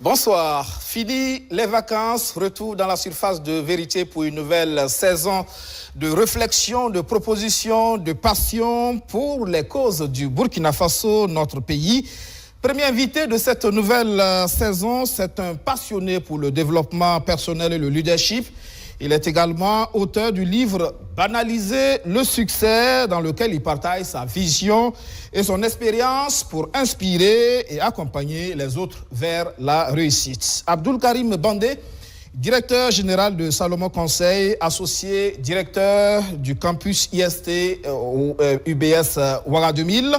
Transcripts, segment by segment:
Bonsoir. Fini les vacances, retour dans la surface de vérité pour une nouvelle saison de réflexion, de propositions, de passion pour les causes du Burkina Faso, notre pays. Premier invité de cette nouvelle saison, c'est un passionné pour le développement personnel et le leadership. Il est également auteur du livre « Banaliser le succès » dans lequel il partage sa vision et son expérience pour inspirer et accompagner les autres vers la réussite. Abdoul Karim Bandé, directeur général de Salomon Conseil, associé directeur du campus IST au UBS Ouaga 2000.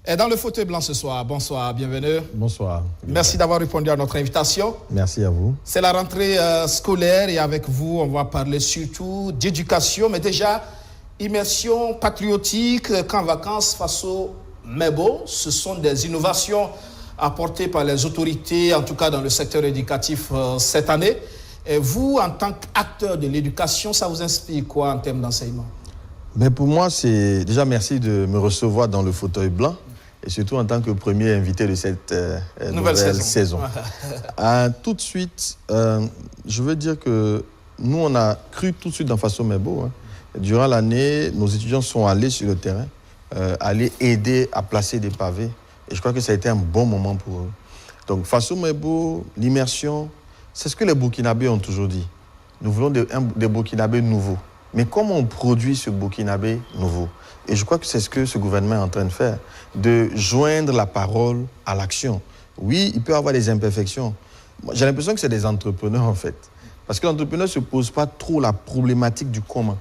Et dans le fauteuil blanc ce soir. Bonsoir, bienvenue. Bonsoir. Merci d'avoir répondu à notre invitation. Merci à vous. C'est la rentrée scolaire et avec vous, on va parler surtout d'éducation, mais déjà, immersion patriotique, camp vacances face au MEBO. Ce sont des innovations apportées par les autorités, en tout cas dans le secteur éducatif cette année. Et vous, en tant qu'acteur de l'éducation, ça vous inspire quoi en termes d'enseignement? Mais pour moi, c'est déjà merci de me recevoir dans le fauteuil blanc. Et surtout en tant que premier invité de cette nouvelle saison. Tout de suite, je veux dire que nous, on a cru tout de suite dans Faso Mebo. Durant l'année, nos étudiants sont allés sur le terrain, aller aider à placer des pavés. Et je crois que ça a été un bon moment pour eux. Donc Faso Mebo, l'immersion, c'est ce que les Burkinabés ont toujours dit. Nous voulons des Burkinabés nouveaux. Mais comment on produit ce Burkinabé nouveau? Et je crois que c'est ce que ce gouvernement est en train de faire, de joindre la parole à l'action. Oui, il peut y avoir des imperfections. J'ai l'impression que c'est des entrepreneurs, en fait. Parce que l'entrepreneur ne se pose pas trop la problématique du comment.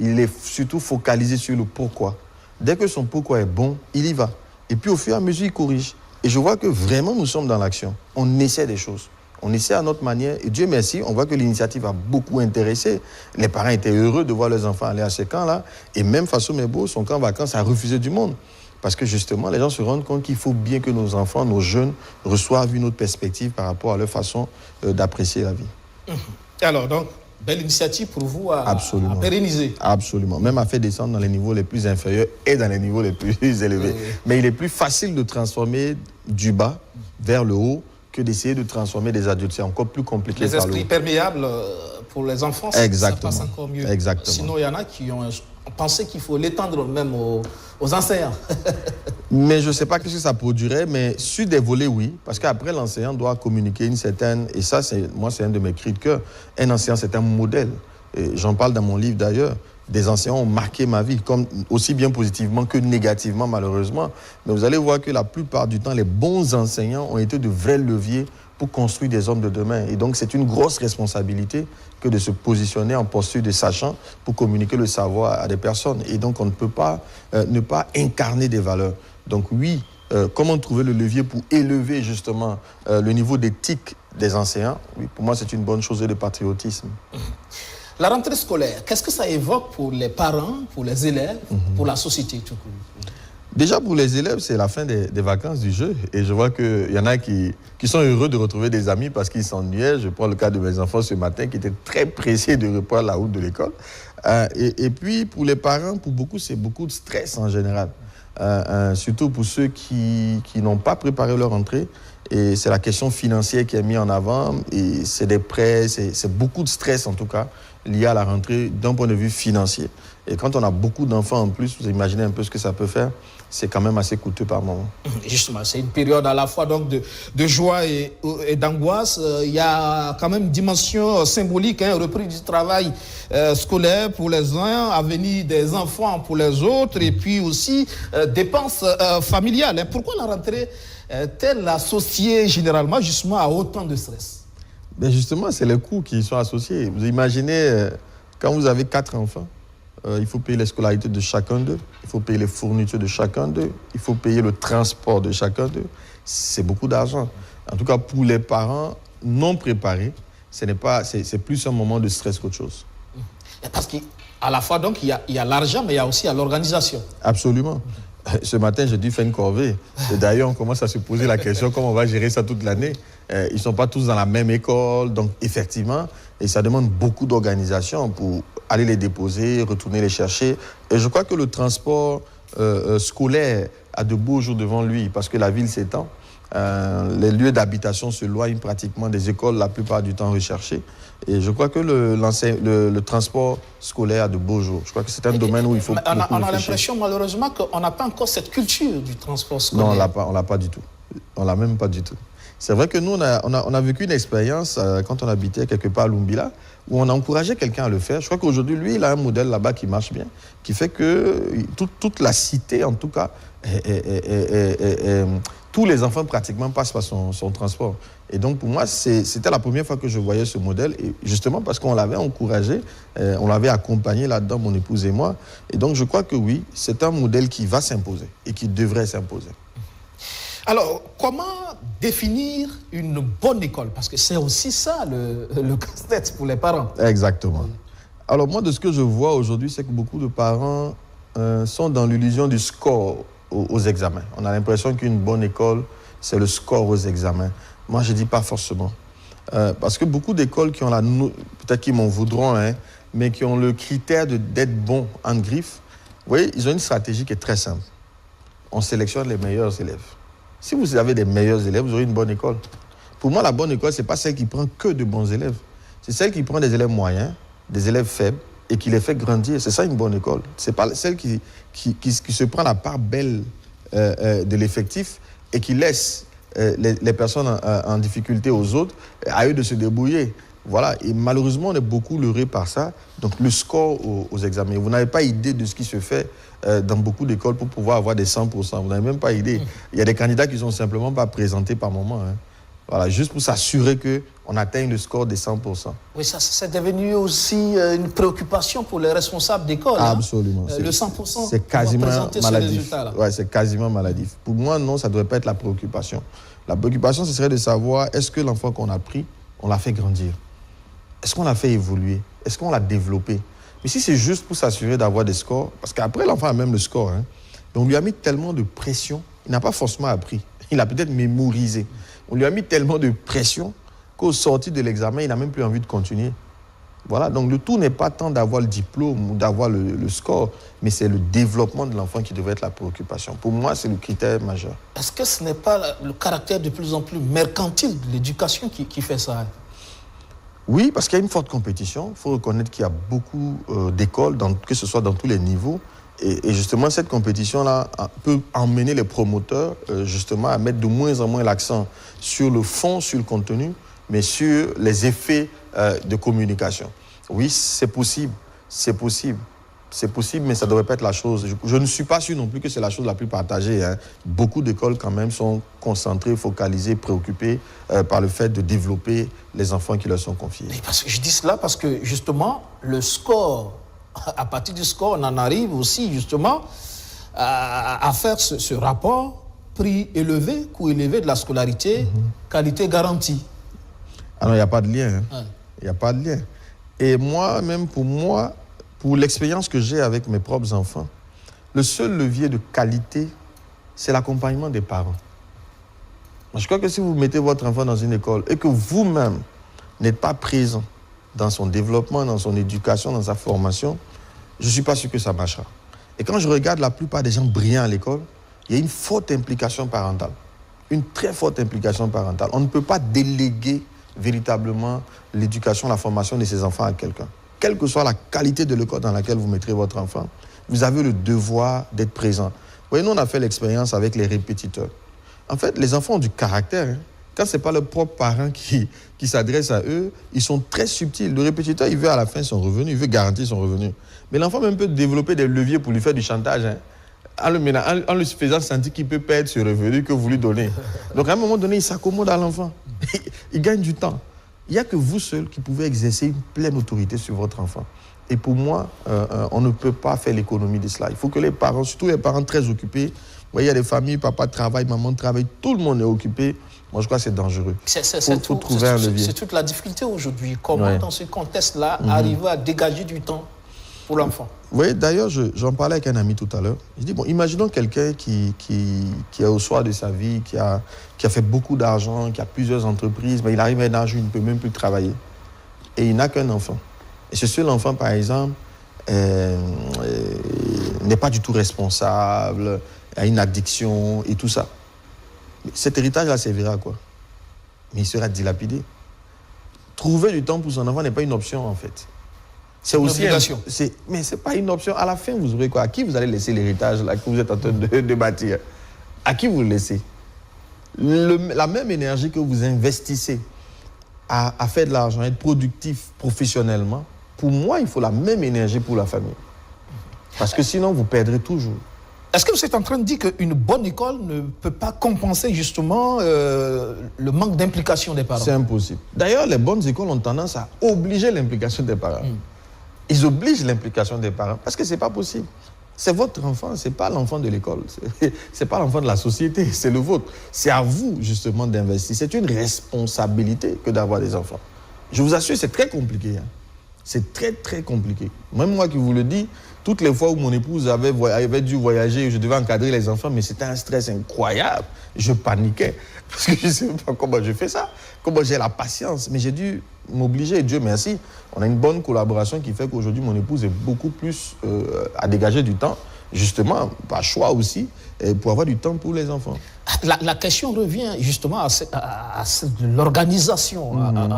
Il est surtout focalisé sur le pourquoi. Dès que son pourquoi est bon, il y va. Et puis, au fur et à mesure, il corrige. Et je vois que vraiment, nous sommes dans l'action. On essaie des choses. On essaie à notre manière. Et Dieu merci, on voit que l'initiative a beaucoup intéressé. Les parents étaient heureux de voir leurs enfants aller à ce camp-là. Et même Faso Mebo, son camp vacances a refusé du monde. Parce que justement, les gens se rendent compte qu'il faut bien que nos enfants, nos jeunes, reçoivent une autre perspective par rapport à leur façon d'apprécier la vie. Alors, donc, belle initiative pour vous à pérenniser. Absolument. Même à faire descendre dans les niveaux les plus inférieurs et dans les niveaux les plus élevés. Oui. Mais il est plus facile de transformer du bas vers le haut que d'essayer de transformer des adultes. C'est encore plus compliqué. Les esprits perméables pour les enfants, exactement. Ça passe encore mieux. Exactement. Sinon, il y en a qui ont pensé qu'il faut l'étendre même aux enseignants. Mais je ne sais pas ce que ça produirait, mais sur des volets, oui. Parce qu'après, l'enseignant doit communiquer une certaine... Et ça, moi, c'est un de mes cris de cœur. Un enseignant, c'est un modèle. J'en parle dans mon livre, d'ailleurs. Des enseignants ont marqué ma vie, comme aussi bien positivement que négativement, malheureusement. Mais vous allez voir que la plupart du temps, les bons enseignants ont été de vrais leviers pour construire des hommes de demain. Et donc, c'est une grosse responsabilité que de se positionner en posture de sachant pour communiquer le savoir à des personnes. Et donc, on ne peut pas ne pas incarner des valeurs. Donc oui, comment trouver le levier pour élever justement le niveau d'éthique des enseignants? Oui, pour moi, c'est une bonne chose de patriotisme. La rentrée scolaire, qu'est-ce que ça évoque pour les parents, pour les élèves, pour la société tout court? Déjà, pour les élèves, c'est la fin des vacances du jeu. Et je vois qu'il y en a qui sont heureux de retrouver des amis parce qu'ils s'ennuyaient. Je prends le cas de mes enfants ce matin qui étaient très pressés de reprendre la route de l'école. Et puis, pour les parents, pour beaucoup, c'est beaucoup de stress en général. Surtout pour ceux qui n'ont pas préparé leur rentrée. Et c'est la question financière qui est mise en avant. Et c'est des prêts, c'est beaucoup de stress en tout cas, lié à la rentrée d'un point de vue financier. Et quand on a beaucoup d'enfants en plus, vous imaginez un peu ce que ça peut faire. C'est quand même assez coûteux par moment. Justement, c'est une période à la fois donc de joie et d'angoisse. Il y a quand même une dimension symbolique, reprise du travail scolaire pour les uns, avenir des enfants pour les autres, et puis aussi dépenses familiales. Pourquoi la rentrée est-elle associée généralement justement à autant de stress? Ben justement, c'est les coûts qui sont associés. Vous imaginez, quand vous avez 4 enfants, il faut payer les scolarités de chacun d'eux, il faut payer les fournitures de chacun d'eux, il faut payer le transport de chacun d'eux. C'est beaucoup d'argent. En tout cas, pour les parents non préparés, c'est plus un moment de stress qu'autre chose. Parce qu'à la fois, donc, il y a l'argent, mais il y a aussi l'organisation. Absolument. Ce matin, j'ai dû faire une corvée. Et d'ailleurs, on commence à se poser la question comment on va gérer ça toute l'année. Ils ne sont pas tous dans la même école, donc effectivement, et ça demande beaucoup d'organisation pour aller les déposer, retourner les chercher. Et je crois que le transport scolaire a de beaux jours devant lui parce que la ville s'étend. Les lieux d'habitation s'éloignent pratiquement des écoles la plupart du temps recherchées. Et je crois que le transport scolaire a de beaux jours. Je crois que c'est un domaine où il faut beaucoup réfléchir. On a l'impression malheureusement qu'on n'a pas encore cette culture du transport scolaire. Non, on ne l'a pas du tout. On ne l'a même pas du tout. C'est vrai que nous, on a vécu une expérience quand on habitait quelque part à Lumbila, où on a encouragé quelqu'un à le faire. Je crois qu'aujourd'hui, lui, il a un modèle là-bas qui marche bien, qui fait que toute la cité, en tout cas, tous les enfants pratiquement passent par son transport. Et donc, pour moi, c'était la première fois que je voyais ce modèle, et justement parce qu'on l'avait encouragé, on l'avait accompagné là-dedans, mon épouse et moi. Et donc, je crois que oui, c'est un modèle qui va s'imposer et qui devrait s'imposer. Alors, comment définir une bonne école? Parce que c'est aussi ça le casse-tête pour les parents. Exactement. Alors moi, de ce que je vois aujourd'hui, c'est que beaucoup de parents sont dans l'illusion du score aux examens. On a l'impression qu'une bonne école, c'est le score aux examens. Moi, je ne dis pas forcément. Parce que beaucoup d'écoles qui ont peut-être qu'ils m'en voudront, hein, mais qui ont le critère d'être bon en griffe, vous voyez, ils ont une stratégie qui est très simple. On sélectionne les meilleurs élèves. Si vous avez des meilleurs élèves, vous aurez une bonne école. Pour moi, la bonne école, ce n'est pas celle qui prend que de bons élèves. C'est celle qui prend des élèves moyens, des élèves faibles, et qui les fait grandir. C'est ça une bonne école. Ce n'est pas celle qui se prend la part belle de l'effectif et qui laisse les personnes en difficulté aux autres, à eux de se débrouiller. Voilà. Et malheureusement, on est beaucoup leurrés par ça. Donc, le score aux examens. Vous n'avez pas idée de ce qui se fait dans beaucoup d'écoles pour pouvoir avoir des 100%. Vous n'avez même pas idée. Il y a des candidats qui ne sont simplement pas présentés par moment. Hein. Voilà, juste pour s'assurer qu'on atteigne le score des 100%. Oui, ça c'est devenu aussi une préoccupation pour les responsables d'école. Absolument. Hein. Le 100%, c'est quasiment maladif. Ouais, c'est quasiment maladif. Pour moi, non, ça ne devrait pas être la préoccupation. La préoccupation, ce serait de savoir, est-ce que l'enfant qu'on a pris, on l'a fait grandir? Est-ce qu'on l'a fait évoluer? Est-ce qu'on l'a développé? Mais si c'est juste pour s'assurer d'avoir des scores, parce qu'après, l'enfant a même le score, hein, on lui a mis tellement de pression, il n'a pas forcément appris. Il a peut-être mémorisé. On lui a mis tellement de pression qu'au sortir de l'examen, il n'a même plus envie de continuer. Voilà, donc le tout n'est pas tant d'avoir le diplôme ou d'avoir le score, mais c'est le développement de l'enfant qui devrait être la préoccupation. Pour moi, c'est le critère majeur. Est-ce que ce n'est pas le caractère de plus en plus mercantile de l'éducation qui fait ça? Oui, parce qu'il y a une forte compétition. Il faut reconnaître qu'il y a beaucoup d'écoles, que ce soit dans tous les niveaux. Et justement, cette compétition-là peut emmener les promoteurs justement à mettre de moins en moins l'accent sur le fond, sur le contenu, mais sur les effets de communication. Oui, c'est possible, c'est possible. C'est possible, mais ça ne devrait pas être la chose. Je ne suis pas sûr non plus que c'est la chose la plus partagée. Hein. Beaucoup d'écoles quand même sont concentrées, focalisées, préoccupées par le fait de développer les enfants qui leur sont confiés. Parce que je dis cela parce que justement, le score, à partir du score, on en arrive aussi justement à faire ce rapport prix élevé, coût élevé de la scolarité, qualité garantie. Ah non, il n'y a pas de lien. Hein. Il n'y a pas de lien. Et moi-même, pour l'expérience que j'ai avec mes propres enfants, le seul levier de qualité, c'est l'accompagnement des parents. Je crois que si vous mettez votre enfant dans une école et que vous-même n'êtes pas présent dans son développement, dans son éducation, dans sa formation, je ne suis pas sûr que ça marchera. Et quand je regarde la plupart des gens brillants à l'école, il y a une forte implication parentale. Une très forte implication parentale. On ne peut pas déléguer véritablement l'éducation, la formation de ses enfants à quelqu'un. Quelle que soit la qualité de l'école dans laquelle vous mettrez votre enfant, vous avez le devoir d'être présent. Vous voyez, nous, on a fait l'expérience avec les répétiteurs. En fait, les enfants ont du caractère. Hein. Quand ce n'est pas leurs propres parents qui s'adressent à eux, ils sont très subtils. Le répétiteur, il veut à la fin son revenu, il veut garantir son revenu. Mais l'enfant même peut développer des leviers pour lui faire du chantage, hein, en lui faisant sentir qu'il peut perdre ce revenu que vous lui donnez. Donc à un moment donné, il s'accommode à l'enfant. Il gagne du temps. Il n'y a que vous seul qui pouvez exercer une pleine autorité sur votre enfant. Et pour moi, on ne peut pas faire l'économie de cela. Il faut que les parents, surtout les parents très occupés, vous voyez, il y a des familles, papa travaille, maman travaille, tout le monde est occupé. Moi, je crois que c'est dangereux. Il faut trouver un levier. C'est toute la difficulté aujourd'hui. Comment, dans ce contexte-là, arriver à dégager du temps pour l'enfant? Vous voyez, d'ailleurs, j'en parlais avec un ami tout à l'heure. Je dis, bon, imaginons quelqu'un qui est au soir de sa vie, qui a fait beaucoup d'argent, qui a plusieurs entreprises, mais il arrive à un âge où il ne peut même plus travailler. Et il n'a qu'un enfant. Et ce seul enfant, par exemple, n'est pas du tout responsable, a une addiction et tout ça. Cet héritage-là servira à quoi? Mais il sera dilapidé. Trouver du temps pour son enfant n'est pas une option, en fait. C'est aussi une obligation. Mais ce n'est pas une option. À la fin, vous aurez quoi? À qui vous allez laisser l'héritage là, que vous êtes en train de bâtir? À qui vous le laissez? La même énergie que vous investissez à faire de l'argent, à être productif professionnellement, pour moi, il faut la même énergie pour la famille. Parce que sinon, vous perdrez toujours. Est-ce que vous êtes en train de dire qu'une bonne école ne peut pas compenser justement le manque d'implication des parents? C'est impossible. D'ailleurs, les bonnes écoles ont tendance à obliger l'implication des parents. Ils obligent l'implication des parents parce que ce n'est pas possible. C'est votre enfant, ce n'est pas l'enfant de l'école. Ce n'est pas l'enfant de la société, c'est le vôtre. C'est à vous, justement, d'investir. C'est une responsabilité que d'avoir des enfants. Je vous assure, c'est très compliqué. Hein. C'est très, très compliqué. Même moi qui vous le dis, toutes les fois où mon épouse avait dû voyager, je devais encadrer les enfants, mais c'était un stress incroyable. Je paniquais parce que je ne sais pas comment je fais ça, comment j'ai la patience. Mais j'ai dû m'obliger, Dieu merci. On a une bonne collaboration qui fait qu'aujourd'hui, mon épouse est beaucoup plus à dégager du temps, justement, par choix aussi, pour avoir du temps pour les enfants. La question revient justement à l'organisation,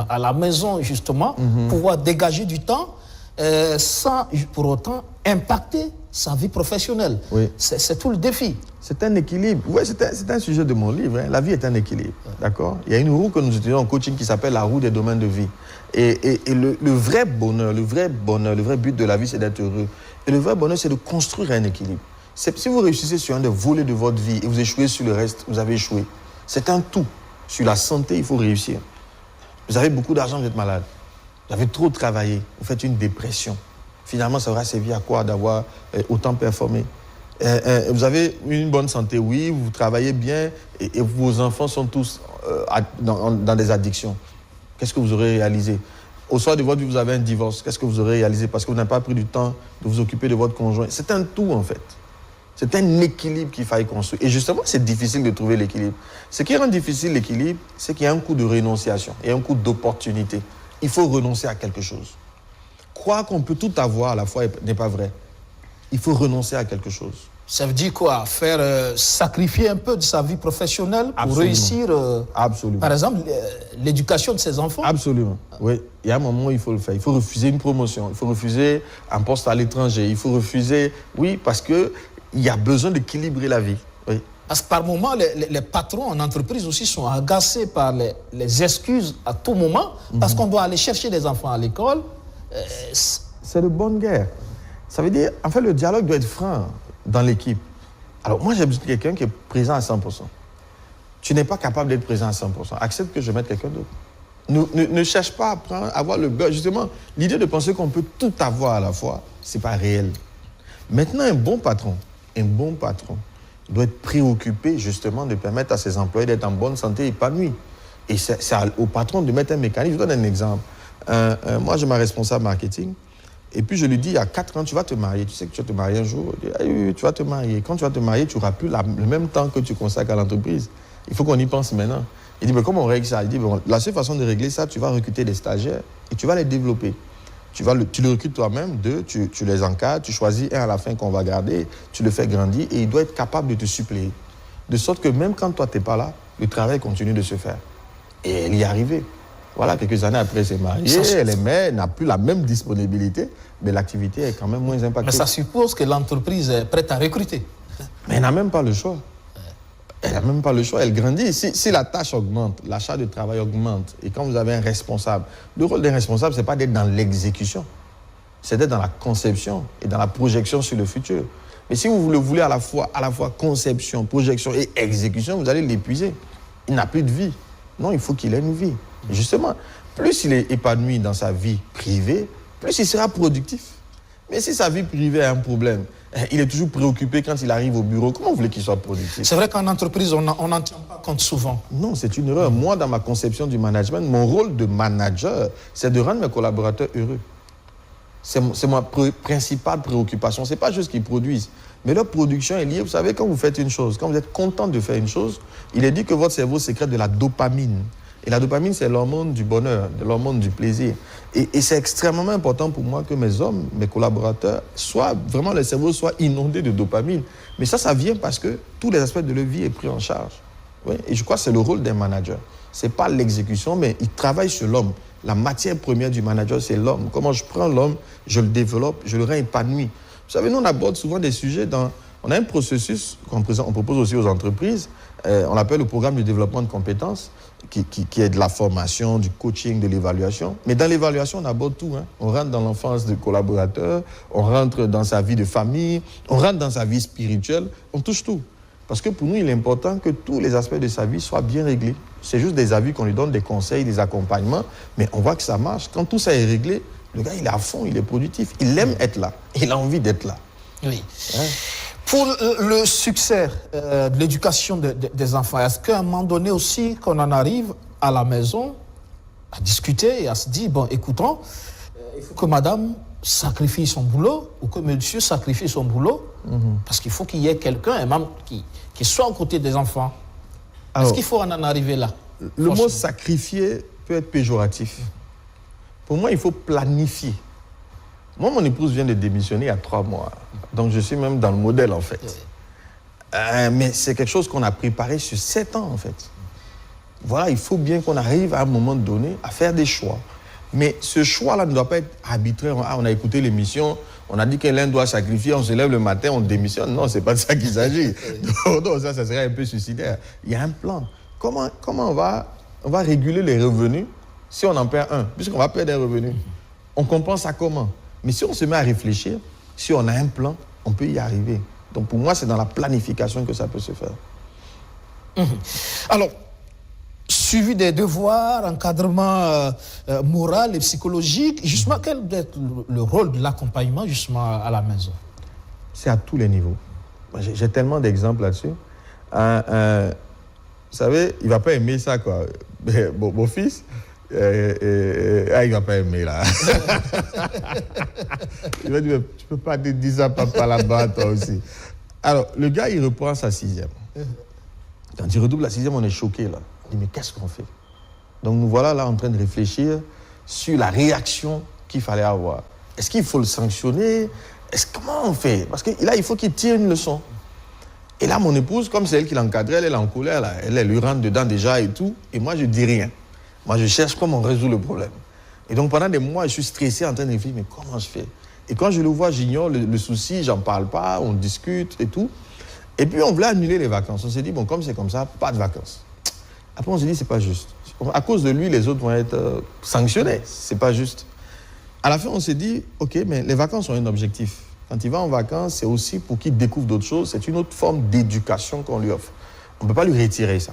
à la maison, justement, pouvoir dégager du temps sans pour autant impacter sa vie professionnelle. Oui. C'est tout le défi. C'est un équilibre. Oui, c'est un sujet de mon livre. Hein. La vie est un équilibre. D'accord? Il y a une roue que nous utilisons en coaching qui s'appelle la roue des domaines de vie. Et le vrai bonheur, le vrai but de la vie, c'est d'être heureux. Et le vrai bonheur, c'est de construire un équilibre. Si vous réussissez sur un des volets de votre vie et vous échouez sur le reste, vous avez échoué. C'est un tout. Sur la santé, il faut réussir. Vous avez beaucoup d'argent, vous êtes malade. Vous avez trop travaillé, vous faites une dépression. Finalement, ça aura servi à quoi d'avoir autant performé? Vous avez une bonne santé, oui, vous travaillez bien et vos enfants sont tous dans des addictions. Qu'est-ce que vous aurez réalisé? Au soir de votre vie, vous avez un divorce. Qu'est-ce que vous aurez réalisé? Parce que vous n'avez pas pris du temps de vous occuper de votre conjoint. C'est un tout, en fait. C'est un équilibre qu'il faille construire. Et justement, c'est difficile de trouver l'équilibre. Ce qui rend difficile l'équilibre, c'est qu'il y a un coup de renonciation et un coup d'opportunité. Il faut renoncer à quelque chose. Croire qu'on peut tout avoir à la fois n'est pas vrai. Il faut renoncer à quelque chose. Ça veut dire quoi? Sacrifier un peu de sa vie professionnelle pour réussir, par exemple, l'éducation de ses enfants? Absolument. Oui, il y a un moment où il faut le faire. Il faut refuser une promotion, il faut refuser un poste à l'étranger, il faut refuser... Oui, parce qu'il y a besoin d'équilibrer la vie. Oui. Parce que par moment, les patrons en entreprise aussi sont agacés par les excuses à tout moment, parce qu'on doit aller chercher des enfants à l'école. C'est de bonne guerre. Ça veut dire, en fait, le dialogue doit être franc dans l'équipe. Alors, moi, j'ai besoin de quelqu'un qui est présent à 100%. Tu n'es pas capable d'être présent à 100%. Accepte que je mette quelqu'un d'autre. Ne cherche pas à avoir le beurre. Justement, l'idée de penser qu'on peut tout avoir à la fois, ce n'est pas réel. Maintenant, un bon patron doit être préoccupé, justement, de permettre à ses employés d'être en bonne santé et épanouis. Et c'est au patron de mettre un mécanisme. Je vous donne un exemple. Moi, j'ai ma responsable marketing. Et puis, je lui dis, il y a 4 ans, tu vas te marier. Tu sais que tu vas te marier un jour. Je dis, ah, oui, tu vas te marier. Quand tu vas te marier, tu n'auras plus le même temps que tu consacres à l'entreprise. Il faut qu'on y pense maintenant. Il dit, mais comment on règle ça? Il dit, bon, la seule façon de régler ça, tu vas recruter des stagiaires et tu vas les développer. Tu le recrutes toi-même, 2, tu les encadres, tu choisis un à la fin qu'on va garder, tu le fais grandir et il doit être capable de te suppléer. De sorte que même quand toi, tu n'es pas là, le travail continue de se faire. Et elle y est arrivée. Voilà, quelques années après, elle s'est mariée, elle est mère, n'a plus la même disponibilité, mais l'activité est quand même moins impactée. Mais ça suppose que l'entreprise est prête à recruter. Mais elle n'a même pas le choix. Elle n'a même pas le choix, elle grandit. Si la tâche augmente, la charge de travail augmente, et quand vous avez un responsable, le rôle d'un responsable, ce n'est pas d'être dans l'exécution, c'est d'être dans la conception et dans la projection sur le futur. Mais si vous le voulez à la fois conception, projection et exécution, vous allez l'épuiser. Il n'a plus de vie. Non, il faut qu'il ait une vie. Et justement, plus il est épanoui dans sa vie privée, plus il sera productif. Mais si sa vie privée a un problème, il est toujours préoccupé quand il arrive au bureau, comment vous voulez qu'il soit productif? C'est vrai qu'en entreprise, on n'en tient pas compte souvent. Non, c'est une erreur. Moi, dans ma conception du management, mon rôle de manager, c'est de rendre mes collaborateurs heureux. C'est ma principale préoccupation. Ce n'est pas juste qu'ils produisent. Mais leur production est liée, vous savez, quand vous faites une chose, quand vous êtes content de faire une chose, il est dit que votre cerveau sécrète de la dopamine. Et la dopamine, c'est l'hormone du bonheur, l'hormone du plaisir. Et c'est extrêmement important pour moi que mes hommes, mes collaborateurs, vraiment le cerveau soit inondé de dopamine. Mais ça vient parce que tous les aspects de leur vie est pris en charge. Oui, et je crois que c'est le rôle d'un manager. Ce n'est pas l'exécution, mais il travaille sur l'homme. La matière première du manager, c'est l'homme. Comment je prends l'homme, je le développe, je le rends épanoui. Vous savez, nous, on aborde souvent des sujets dans... On a un processus qu'on propose aussi aux entreprises. On l'appelle le programme de développement de compétences, qui est de la formation, du coaching, de l'évaluation. Mais dans l'évaluation, on aborde tout. Hein. On rentre dans l'enfance du collaborateur, on rentre dans sa vie de famille, on rentre dans sa vie spirituelle, on touche tout. Parce que pour nous, il est important que tous les aspects de sa vie soient bien réglés. C'est juste des avis qu'on lui donne, des conseils, des accompagnements, mais on voit que ça marche. Quand tout ça est réglé, le gars, il est à fond, il est productif. Il aime être là, il a envie d'être là. Oui. Ouais. Pour le succès de l'éducation des enfants, est-ce qu'à un moment donné aussi, qu'on en arrive à la maison à discuter et à se dire, bon, écoutons, il faut que madame sacrifie son boulot ou que monsieur sacrifie son boulot, parce qu'il faut qu'il y ait quelqu'un, un membre qui soit aux côtés des enfants. Est-ce qu'il faut en arriver là? Le mot sacrifier peut être péjoratif. Pour moi, il faut planifier. Moi, mon épouse vient de démissionner il y a 3 mois. Donc, je suis même dans le modèle, en fait. Mais c'est quelque chose qu'on a préparé sur 7 ans, en fait. Voilà, il faut bien qu'on arrive à un moment donné à faire des choix. Mais ce choix-là ne doit pas être arbitraire. Ah, on a écouté l'émission, on a dit que l'un doit sacrifier, on se lève le matin, on démissionne. Non, c'est pas de ça qu'il s'agit. Non, ça serait un peu suicidaire. Il y a un plan. Comment on va réguler les revenus si on en perd un? Puisqu'on va perdre des revenus. On compense ça comment? Mais si on se met à réfléchir, si on a un plan, on peut y arriver. Donc pour moi, c'est dans la planification que ça peut se faire. Alors, suivi des devoirs, encadrement moral et psychologique, justement, quel doit être le rôle de l'accompagnement justement à la maison? C'est à tous les niveaux. J'ai tellement d'exemples là-dessus. Vous savez, il ne va pas aimer ça, quoi. Mon fils, il ne va pas aimer, là. Il va dire, tu ne peux pas te dire ça, papa, là-bas, toi aussi. Alors, le gars, il reprend sa 6e. Quand il redouble la 6e, on est choqué, là. On dit, mais qu'est-ce qu'on fait? Donc, nous voilà là en train de réfléchir sur la réaction qu'il fallait avoir. Est-ce qu'il faut le sanctionner? Comment on fait? Parce que là, il faut qu'il tire une leçon. Et là, mon épouse, comme c'est elle qui l'encadrait, elle est en colère, là. Elle lui rentre dedans déjà et tout. Et moi, je ne dis rien. Moi, je cherche comment on résout le problème. Et donc, pendant des mois, je suis stressé en train de réfléchir, mais comment je fais? Et quand je le vois, j'ignore le souci, j'en parle pas, on discute et tout. Et puis, on voulait annuler les vacances. On s'est dit, bon, comme c'est comme ça, pas de vacances. Après, on s'est dit, c'est pas juste. À cause de lui, les autres vont être sanctionnés. C'est pas juste. À la fin, on s'est dit, OK, mais les vacances ont un objectif. Quand il va en vacances, c'est aussi pour qu'il découvre d'autres choses. C'est une autre forme d'éducation qu'on lui offre. On ne peut pas lui retirer ça.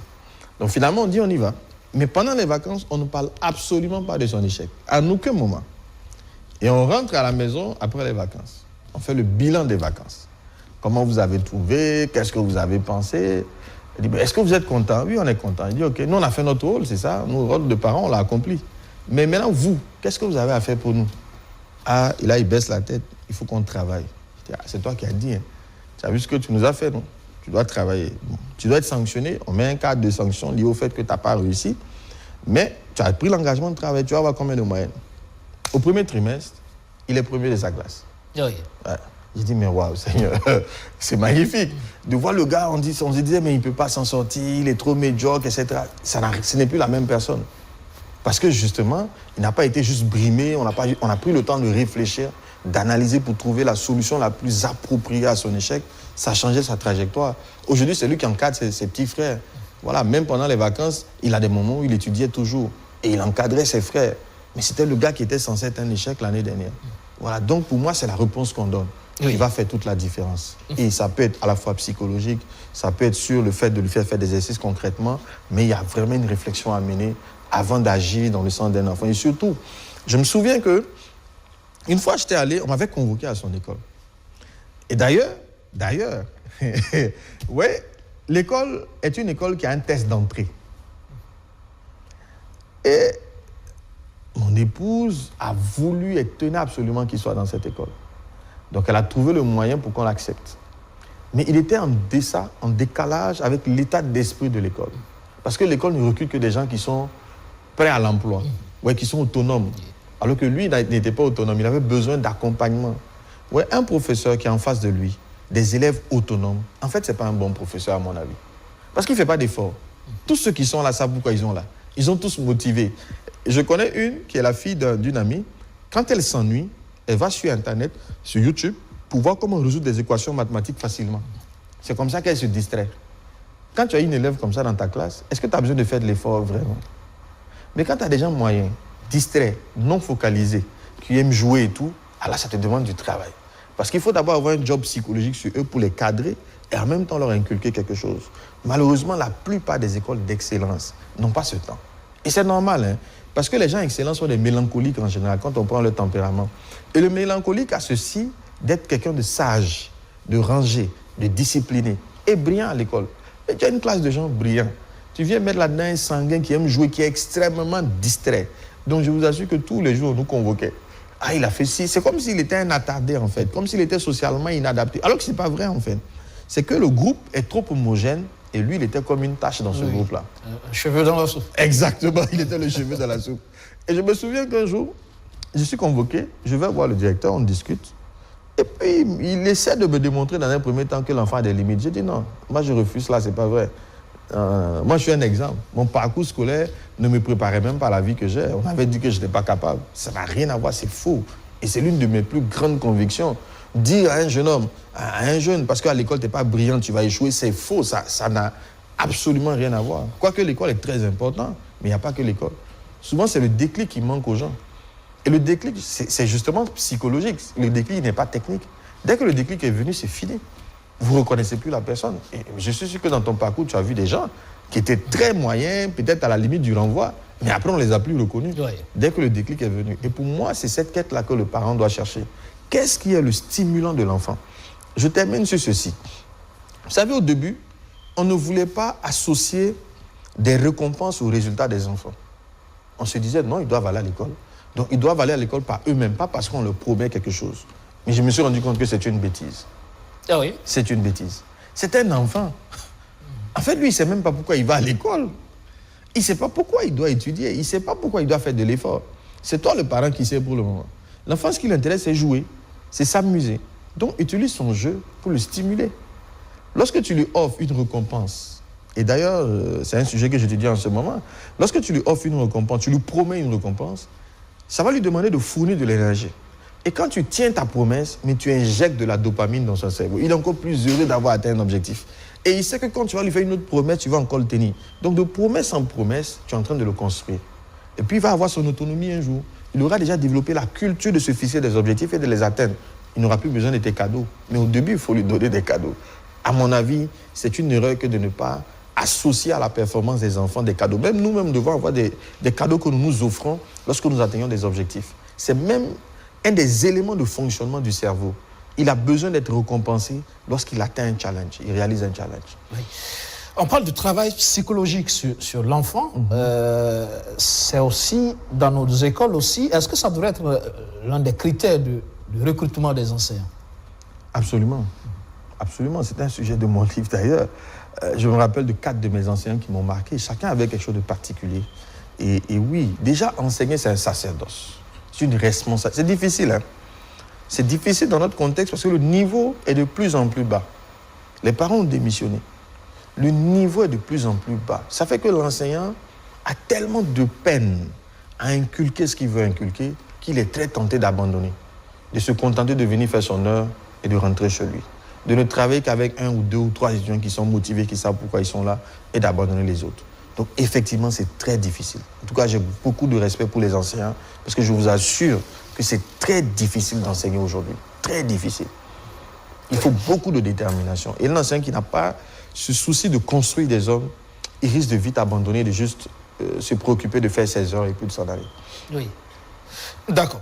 Donc, finalement, on dit, on y va. Mais pendant les vacances, on ne parle absolument pas de son échec. À aucun moment. Et on rentre à la maison après les vacances. On fait le bilan des vacances. Comment vous avez trouvé? Qu'est-ce que vous avez pensé? Il dit, est-ce que vous êtes content? Oui, on est content. Il dit, OK, nous, on a fait notre rôle, c'est ça. Notre rôle de parents, on l'a accompli. Mais maintenant, vous, qu'est-ce que vous avez à faire pour nous? Ah, et là, il baisse la tête. Il faut qu'on travaille. Je dis, ah, c'est toi qui as dit. Hein. Tu as vu ce que tu nous as fait, non? Tu dois travailler. Bon, tu dois être sanctionné. On met un cadre de sanction lié au fait que tu n'as pas réussi. Mais tu as pris l'engagement de travailler. Tu vas avoir combien de moyenne? Au premier trimestre, il est premier de sa classe. Oui. Ouais. J'ai dit, mais waouh, Seigneur, c'est magnifique. De voir le gars, on se disait, mais il ne peut pas s'en sortir, il est trop médiocre, etc. Ce n'est plus la même personne. Parce que justement, il n'a pas été juste brimé, on a pris le temps de réfléchir, d'analyser pour trouver la solution la plus appropriée à son échec. Ça a changé sa trajectoire. Aujourd'hui, c'est lui qui encadre ses petits frères. Voilà, même pendant les vacances, il a des moments où il étudiait toujours. Et il encadrait ses frères. Mais c'était le gars qui était censé être un échec l'année dernière. Voilà, donc pour moi, c'est la réponse qu'on donne. Oui. Qui va faire toute la différence. Et ça peut être à la fois psychologique, ça peut être sur le fait de lui faire des exercices concrètement, mais il y a vraiment une réflexion à mener avant d'agir dans le sens d'un enfant. Et surtout, je me souviens que une fois j'étais allé, on m'avait convoqué à son école. Et d'ailleurs, ouais, l'école est une école qui a un test d'entrée. Et mon épouse a voulu et tenait absolument qu'il soit dans cette école. Donc, elle a trouvé le moyen pour qu'on l'accepte. Mais il était en décalage avec l'état d'esprit de l'école. Parce que l'école ne recrute que des gens qui sont prêts à l'emploi, ouais, qui sont autonomes. Alors que lui, il n'était pas autonome, il avait besoin d'accompagnement. Ouais, un professeur qui est en face de lui, des élèves autonomes, en fait, ce n'est pas un bon professeur à mon avis. Parce qu'il ne fait pas d'efforts. Tous ceux qui sont là savent pourquoi ils sont là. Ils sont tous motivés. Je connais une qui est la fille d'une amie. Quand elle s'ennuie, elle va sur Internet, sur YouTube, pour voir comment résoudre des équations mathématiques facilement. C'est comme ça qu'elle se distrait. Quand tu as une élève comme ça dans ta classe, est-ce que tu as besoin de faire de l'effort vraiment? Mais quand tu as des gens moyens, distraits, non focalisés, qui aiment jouer et tout, alors ça te demande du travail. Parce qu'il faut d'abord avoir un job psychologique sur eux pour les cadrer et en même temps leur inculquer quelque chose. Malheureusement, la plupart des écoles d'excellence n'ont pas ce temps. Et c'est normal, hein, parce que les gens excellents sont des mélancoliques en général, quand on prend leur tempérament. Et le mélancolique a ceci d'être quelqu'un de sage, de rangé, de discipliné et brillant à l'école. Et tu as une classe de gens brillants. Tu viens mettre là-dedans un sanguin qui aime jouer, qui est extrêmement distrait. Donc je vous assure que tous les jours, on nous convoquait. Ah, il a fait ci. C'est comme s'il était un attardé, en fait. Comme s'il était socialement inadapté. Alors que ce n'est pas vrai, en fait. C'est que le groupe est trop homogène et lui, il était comme une tache dans ce groupe-là. Un cheveu dans la soupe. Exactement, il était le cheveu dans la soupe. Et je me souviens qu'un jour, je suis convoqué, je vais voir le directeur, on discute. Et puis, il essaie de me démontrer dans un premier temps que l'enfant a des limites. J'ai dit non, moi je refuse là, c'est pas vrai. Moi, je suis un exemple. Mon parcours scolaire ne me préparait même pas à la vie que j'ai. On avait dit que je n'étais pas capable. Ça n'a rien à voir, c'est faux. Et c'est l'une de mes plus grandes convictions. Dire à un jeune homme, à un jeune, parce qu'à l'école, tu n'es pas brillant, tu vas échouer, c'est faux. Ça n'a absolument rien à voir. Quoique l'école est très importante, mais il n'y a pas que l'école. Souvent, c'est le déclic qui manque aux gens. Et le déclic, c'est justement psychologique. Le déclic n'est pas technique. Dès que le déclic est venu, c'est fini. Vous ne reconnaissez plus la personne. Et je suis sûr que dans ton parcours, tu as vu des gens qui étaient très moyens, peut-être à la limite du renvoi, mais après, on ne les a plus reconnus. Oui. Dès que le déclic est venu. Et pour moi, c'est cette quête-là que le parent doit chercher. Qu'est-ce qui est le stimulant de l'enfant? Je termine sur ceci. Vous savez, au début, on ne voulait pas associer des récompenses aux résultats des enfants. On se disait, non, ils doivent aller à l'école. Donc, ils doivent aller à l'école par eux-mêmes, pas parce qu'on leur promet quelque chose. Mais je me suis rendu compte que c'est une bêtise. Ah oui? C'est une bêtise. C'est un enfant. En fait, lui, il ne sait même pas pourquoi il va à l'école. Il ne sait pas pourquoi il doit étudier. Il ne sait pas pourquoi il doit faire de l'effort. C'est toi, le parent, qui sait pour le moment. L'enfant, ce qui l'intéresse, c'est jouer, c'est s'amuser. Donc, utilise son jeu pour le stimuler. Lorsque tu lui offres une récompense, et d'ailleurs, c'est un sujet que je te dis en ce moment, lorsque tu lui offres une récompense, tu lui promets une récompense, ça va lui demander de fournir de l'énergie. Et quand tu tiens ta promesse, mais tu injectes de la dopamine dans son cerveau, il est encore plus heureux d'avoir atteint un objectif. Et il sait que quand tu vas lui faire une autre promesse, tu vas encore le tenir. Donc de promesse en promesse, tu es en train de le construire. Et puis il va avoir son autonomie un jour. Il aura déjà développé la culture de se fixer des objectifs et de les atteindre. Il n'aura plus besoin de tes cadeaux. Mais au début, il faut lui donner des cadeaux. À mon avis, c'est une erreur que de ne pas associer à la performance des enfants des cadeaux. Même nous-mêmes devons avoir des cadeaux que nous nous offrons lorsque nous atteignons des objectifs. C'est même un des éléments de fonctionnement du cerveau. Il a besoin d'être récompensé lorsqu'il atteint un challenge, il réalise un challenge. Oui. On parle du travail psychologique sur l'enfant. C'est aussi, dans nos écoles aussi, est-ce que ça devrait être l'un des critères du recrutement des enseignants? Absolument. Absolument. C'est un sujet de mon livre d'ailleurs. Je me rappelle de 4 de mes enseignants qui m'ont marqué. Chacun avait quelque chose de particulier. Et oui, déjà enseigner, c'est un sacerdoce. C'est une responsabilité. C'est difficile, hein? C'est difficile dans notre contexte parce que le niveau est de plus en plus bas. Les parents ont démissionné. Le niveau est de plus en plus bas. Ça fait que l'enseignant a tellement de peine à inculquer ce qu'il veut inculquer qu'il est très tenté d'abandonner, de se contenter de venir faire son heure et de rentrer chez lui. De ne travailler qu'avec 1 ou 2 ou 3 étudiants qui sont motivés, qui savent pourquoi ils sont là et d'abandonner les autres. Donc effectivement, c'est très difficile. En tout cas, j'ai beaucoup de respect pour les enseignants parce que je vous assure que c'est très difficile d'enseigner aujourd'hui. Très difficile. Il faut beaucoup de détermination. Et l'enseignant qui n'a pas ce souci de construire des hommes, il risque de vite abandonner, de juste se préoccuper de faire ses heures et puis de s'en aller. Oui. D'accord.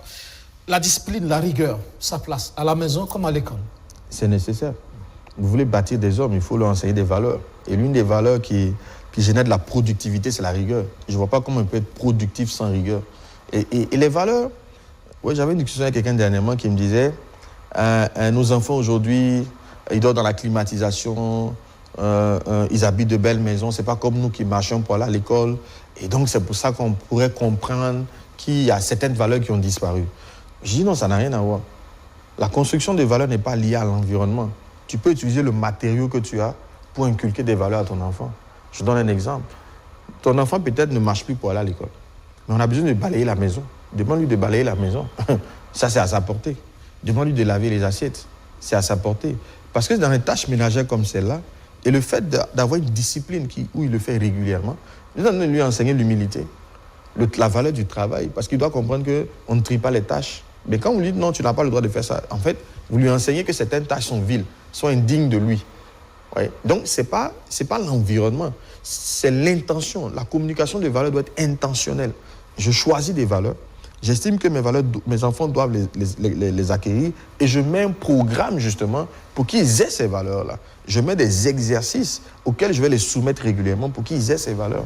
La discipline, la rigueur, sa place à la maison comme à l'école. C'est nécessaire. Vous voulez bâtir des hommes, il faut leur enseigner des valeurs. Et l'une des valeurs qui génère de la productivité, c'est la rigueur. Je ne vois pas comment on peut être productif sans rigueur. Et les valeurs, ouais, j'avais une discussion avec quelqu'un dernièrement qui me disait nos enfants aujourd'hui, ils dorment dans la climatisation, ils habitent de belles maisons, c'est pas comme nous qui marchons pour aller à l'école. Et donc c'est pour ça qu'on pourrait comprendre qu'il y a certaines valeurs qui ont disparu. Je dis non, ça n'a rien à voir. La construction des valeurs n'est pas liée à l'environnement. Tu peux utiliser le matériau que tu as pour inculquer des valeurs à ton enfant. Je donne un exemple. Ton enfant peut-être ne marche plus pour aller à l'école. Mais on a besoin de balayer la maison. Demande-lui de balayer la maison. Ça, c'est à sa portée. Demande-lui de laver les assiettes. C'est à sa portée. Parce que dans les tâches ménagères comme celle-là, et le fait d'avoir une discipline où il le fait régulièrement, nous allons lui enseigner l'humilité, la valeur du travail, parce qu'il doit comprendre qu'on ne trie pas les tâches. Mais quand vous lui dites non, tu n'as pas le droit de faire ça, en fait, vous lui enseignez que certaines tâches sont viles, sont indignes de lui. Ouais. Donc, ce n'est pas l'environnement, c'est l'intention. La communication des valeurs doit être intentionnelle. Je choisis des valeurs, j'estime que mes enfants doivent les acquérir et je mets un programme justement pour qu'ils aient ces valeurs-là. Je mets des exercices auxquels je vais les soumettre régulièrement pour qu'ils aient ces valeurs.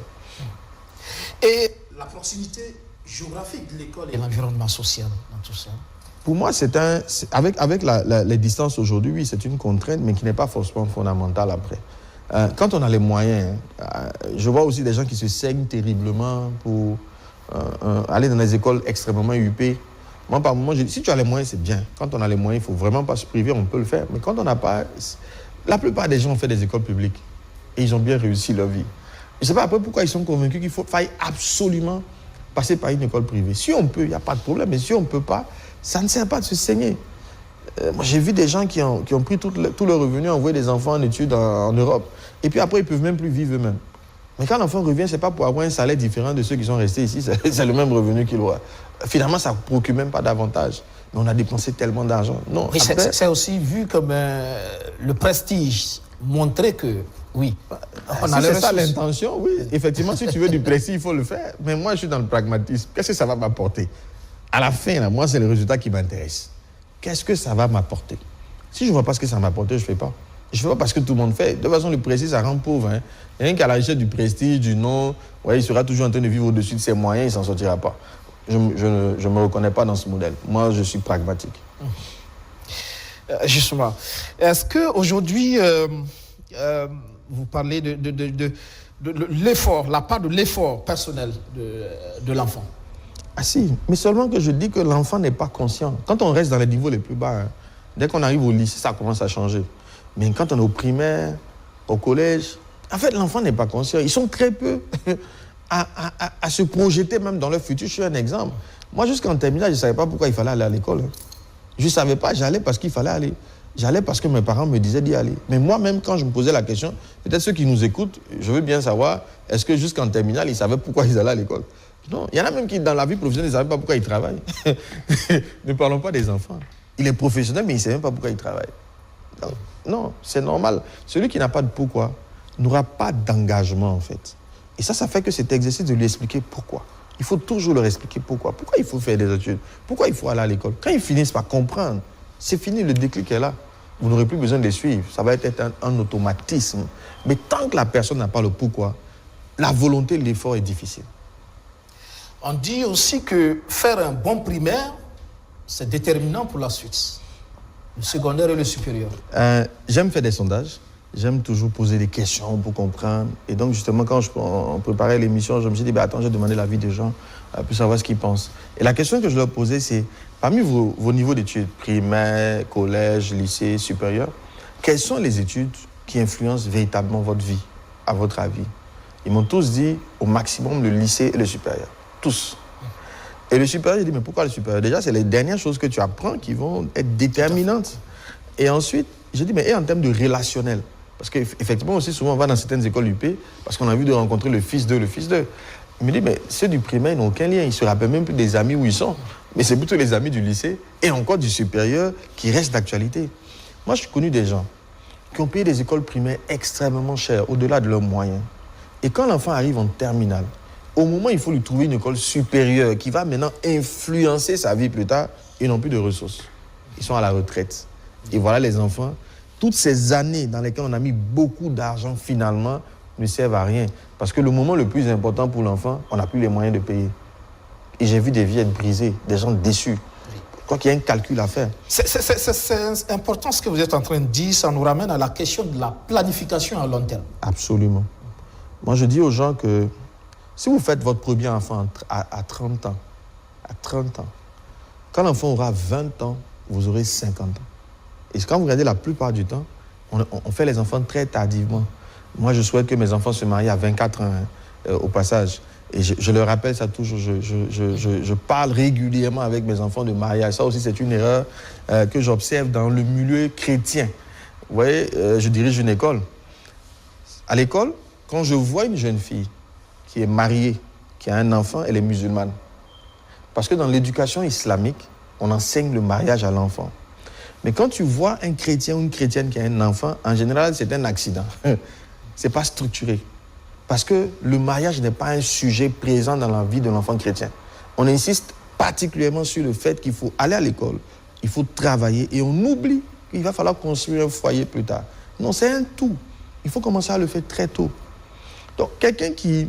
Et la proximité géographique de l'école et l'environnement social dans tout ça? Pour moi, avec les distances aujourd'hui, oui, c'est une contrainte, mais qui n'est pas forcément fondamentale après. Quand on a les moyens, je vois aussi des gens qui se saignent terriblement pour aller dans des écoles extrêmement huppées. Moi, par moment, je dis, si tu as les moyens, c'est bien. Quand on a les moyens, il ne faut vraiment pas se priver, on peut le faire. Mais quand on n'a pas... La plupart des gens ont fait des écoles publiques et ils ont bien réussi leur vie. Je ne sais pas après pourquoi ils sont convaincus qu'il faille absolument passer par une école privée. Si on peut, il n'y a pas de problème, mais si on ne peut pas, ça ne sert pas de se saigner. Moi, j'ai vu des gens qui ont pris tout leur revenu, envoyé des enfants en études en Europe. Et puis après, ils ne peuvent même plus vivre eux-mêmes. Mais quand l'enfant revient, ce n'est pas pour avoir un salaire différent de ceux qui sont restés ici, c'est le même revenu qu'il aura. Finalement, ça ne procure même pas davantage. Mais on a dépensé tellement d'argent. Non, oui, c'est aussi vu comme le prestige, montrer que, oui, on a si c'est ça l'intention, oui. Effectivement, si tu veux du prestige, il faut le faire. Mais moi, je suis dans le pragmatisme. Qu'est-ce que ça va m'apporter? À la fin, là, moi, c'est le résultat qui m'intéresse. Qu'est-ce que ça va m'apporter? Si je ne vois pas ce que ça m'apporte, je ne fais pas. Je ne fais pas parce que tout le monde fait. De toute façon, le prestige, ça rend pauvre. Hein. Il y a un qui a la recherche du prestige, du nom, ouais, il sera toujours en train de vivre au-dessus de ses moyens, il ne s'en sortira pas. Je ne me reconnais pas dans ce modèle. Moi, je suis pragmatique. Justement. Est-ce qu'aujourd'hui, vous parlez de l'effort, la part de l'effort personnel de l'enfant? Ah si, mais seulement que je dis que l'enfant n'est pas conscient. Quand on reste dans les niveaux les plus bas, hein, dès qu'on arrive au lycée, ça commence à changer. Mais quand on est au primaire, au collège, en fait, l'enfant n'est pas conscient. Ils sont très peu à se projeter même dans leur futur. Je suis un exemple. Moi, jusqu'en terminale, je ne savais pas pourquoi il fallait aller à l'école. Hein. Je ne savais pas, j'allais parce qu'il fallait aller. J'allais parce que mes parents me disaient d'y aller. Mais moi-même, quand je me posais la question, peut-être ceux qui nous écoutent, je veux bien savoir, est-ce que jusqu'en terminale, ils savaient pourquoi ils allaient à l'école? Non, il y en a même qui, dans la vie professionnelle, ils ne savaient pas pourquoi ils travaillent. Ne parlons pas des enfants. Il est professionnel, mais il ne sait même pas pourquoi il travaille. Non, c'est normal. Celui qui n'a pas de pourquoi n'aura pas d'engagement, en fait. Et ça fait que cet exercice de lui expliquer pourquoi. Il faut toujours leur expliquer pourquoi. Pourquoi il faut faire des études? Pourquoi il faut aller à l'école? Quand ils finissent par comprendre, c'est fini, le déclic est là. Vous n'aurez plus besoin de les suivre. Ça va être un automatisme. Mais tant que la personne n'a pas le pourquoi, la volonté, l'effort est difficile. On dit aussi que faire un bon primaire, c'est déterminant pour la suite. Le secondaire et le supérieur. J'aime faire des sondages. J'aime toujours poser des questions pour comprendre. Et donc, justement, quand on préparait l'émission, je me suis dit, attends, je vais demander l'avis des gens pour savoir ce qu'ils pensent. Et la question que je leur posais, c'est, parmi vos niveaux d'études, primaire, collège, lycée, supérieur, quelles sont les études qui influencent véritablement votre vie, à votre avis? Ils m'ont tous dit, au maximum, le lycée et le supérieur. Tous. Et le supérieur, j'ai dit, mais pourquoi le supérieur? Déjà, c'est les dernières choses que tu apprends qui vont être déterminantes. Et ensuite, j'ai dit, mais et en termes de relationnel? Parce qu'effectivement, aussi souvent, on va dans certaines écoles UP parce qu'on a envie de rencontrer le fils d'eux, le fils d'eux. Il me dit, mais ceux du primaire, ils n'ont aucun lien. Ils ne se rappellent même plus des amis où ils sont. Mais c'est plutôt les amis du lycée et encore du supérieur qui restent d'actualité. Moi, je suis connu des gens qui ont payé des écoles primaires extrêmement chères, au-delà de leurs moyens. Et quand l'enfant arrive en terminale, au moment où il faut lui trouver une école supérieure qui va maintenant influencer sa vie plus tard, ils n'ont plus de ressources. Ils sont à la retraite. Et voilà les enfants. Toutes ces années dans lesquelles on a mis beaucoup d'argent, finalement, ne servent à rien. Parce que le moment le plus important pour l'enfant, on n'a plus les moyens de payer. Et j'ai vu des vies être brisées, des gens déçus. Je crois qu'il y a un calcul à faire. C'est important ce que vous êtes en train de dire. Ça nous ramène à la question de la planification à long terme. Absolument. Moi, je dis aux gens que si vous faites votre premier enfant à 30 ans, quand l'enfant aura 20 ans, vous aurez 50 ans. Et quand vous regardez la plupart du temps, on fait les enfants très tardivement. Moi, je souhaite que mes enfants se marient à 24 ans, au passage. Et je leur rappelle ça toujours. Je parle régulièrement avec mes enfants de mariage. Ça aussi, c'est une erreur que j'observe dans le milieu chrétien. Vous voyez, je dirige une école. À l'école, quand je vois une jeune fille qui est mariée, qui a un enfant, elle est musulmane. Parce que dans l'éducation islamique, on enseigne le mariage à l'enfant. Mais quand tu vois un chrétien ou une chrétienne qui a un enfant, en général, c'est un accident. C'est pas structuré. Parce que le mariage n'est pas un sujet présent dans la vie de l'enfant chrétien. On insiste particulièrement sur le fait qu'il faut aller à l'école, il faut travailler, et on oublie qu'il va falloir construire un foyer plus tard. Non, c'est un tout. Il faut commencer à le faire très tôt. Donc, quelqu'un qui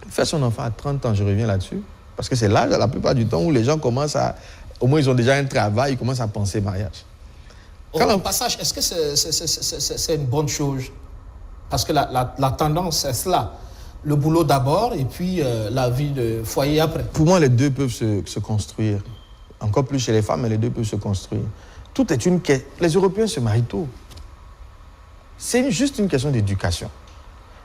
fait son enfant à 30 ans, je reviens là-dessus, parce que c'est l'âge, la plupart du temps, où les gens commencent à... Au moins, ils ont déjà un travail, ils commencent à penser mariage. Au passage, est-ce que c'est une bonne chose? Parce que la tendance, c'est cela. Le boulot d'abord et puis la vie de foyer après. Pour moi, les deux peuvent se construire. Encore plus chez les femmes, mais les deux peuvent se construire. Tout est une question. Les Européens se marient tôt. C'est juste une question d'éducation.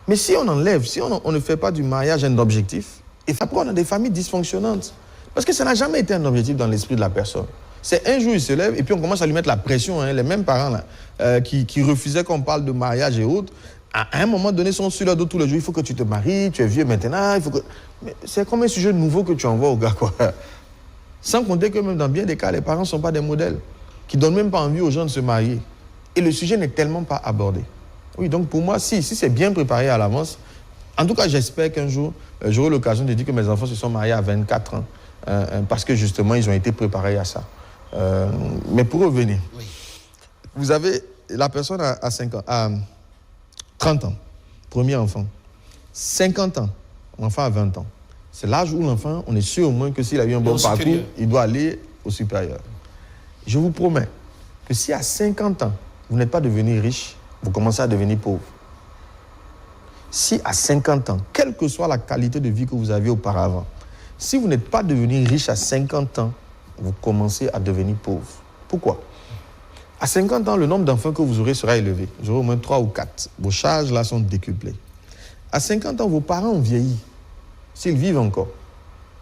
Mais si on enlève, si on ne fait pas du mariage un objectif, et après on a des familles dysfonctionnantes. Parce que ça n'a jamais été un objectif dans l'esprit de la personne. C'est un jour, il se lève et puis on commence à lui mettre la pression. Hein, les mêmes parents là, qui refusaient qu'on parle de mariage et autres, à un moment donné, sont sur leur dos tous les jours. Il faut que tu te maries, tu es vieux maintenant. Il faut que... Mais c'est comme un sujet nouveau que tu envoies au gars, quoi. Sans compter que même dans bien des cas, les parents ne sont pas des modèles, qui ne donnent même pas envie aux gens de se marier. Et le sujet n'est tellement pas abordé. Oui, donc pour moi, si c'est bien préparé à l'avance, en tout cas, j'espère qu'un jour, j'aurai l'occasion de dire que mes enfants se sont mariés à 24 ans, parce que justement, ils ont été préparés à ça. Mais pour revenir, oui. Vous avez la personne à 30 ans, premier enfant. 50 ans, l'enfant a 20 ans. C'est l'âge où l'enfant, on est sûr au moins que s'il a eu un bon parcours, il doit aller au supérieur. Je vous promets que si à 50 ans, vous n'êtes pas devenu riche, vous commencez à devenir pauvre. Si à 50 ans, quelle que soit la qualité de vie que vous aviez auparavant, si vous n'êtes pas devenu riche à 50 ans, vous commencez à devenir pauvre. Pourquoi? À 50 ans, le nombre d'enfants que vous aurez sera élevé. Vous aurez au moins 3 ou 4. Vos charges là sont décuplées. À 50 ans, vos parents ont vieilli, s'ils vivent encore.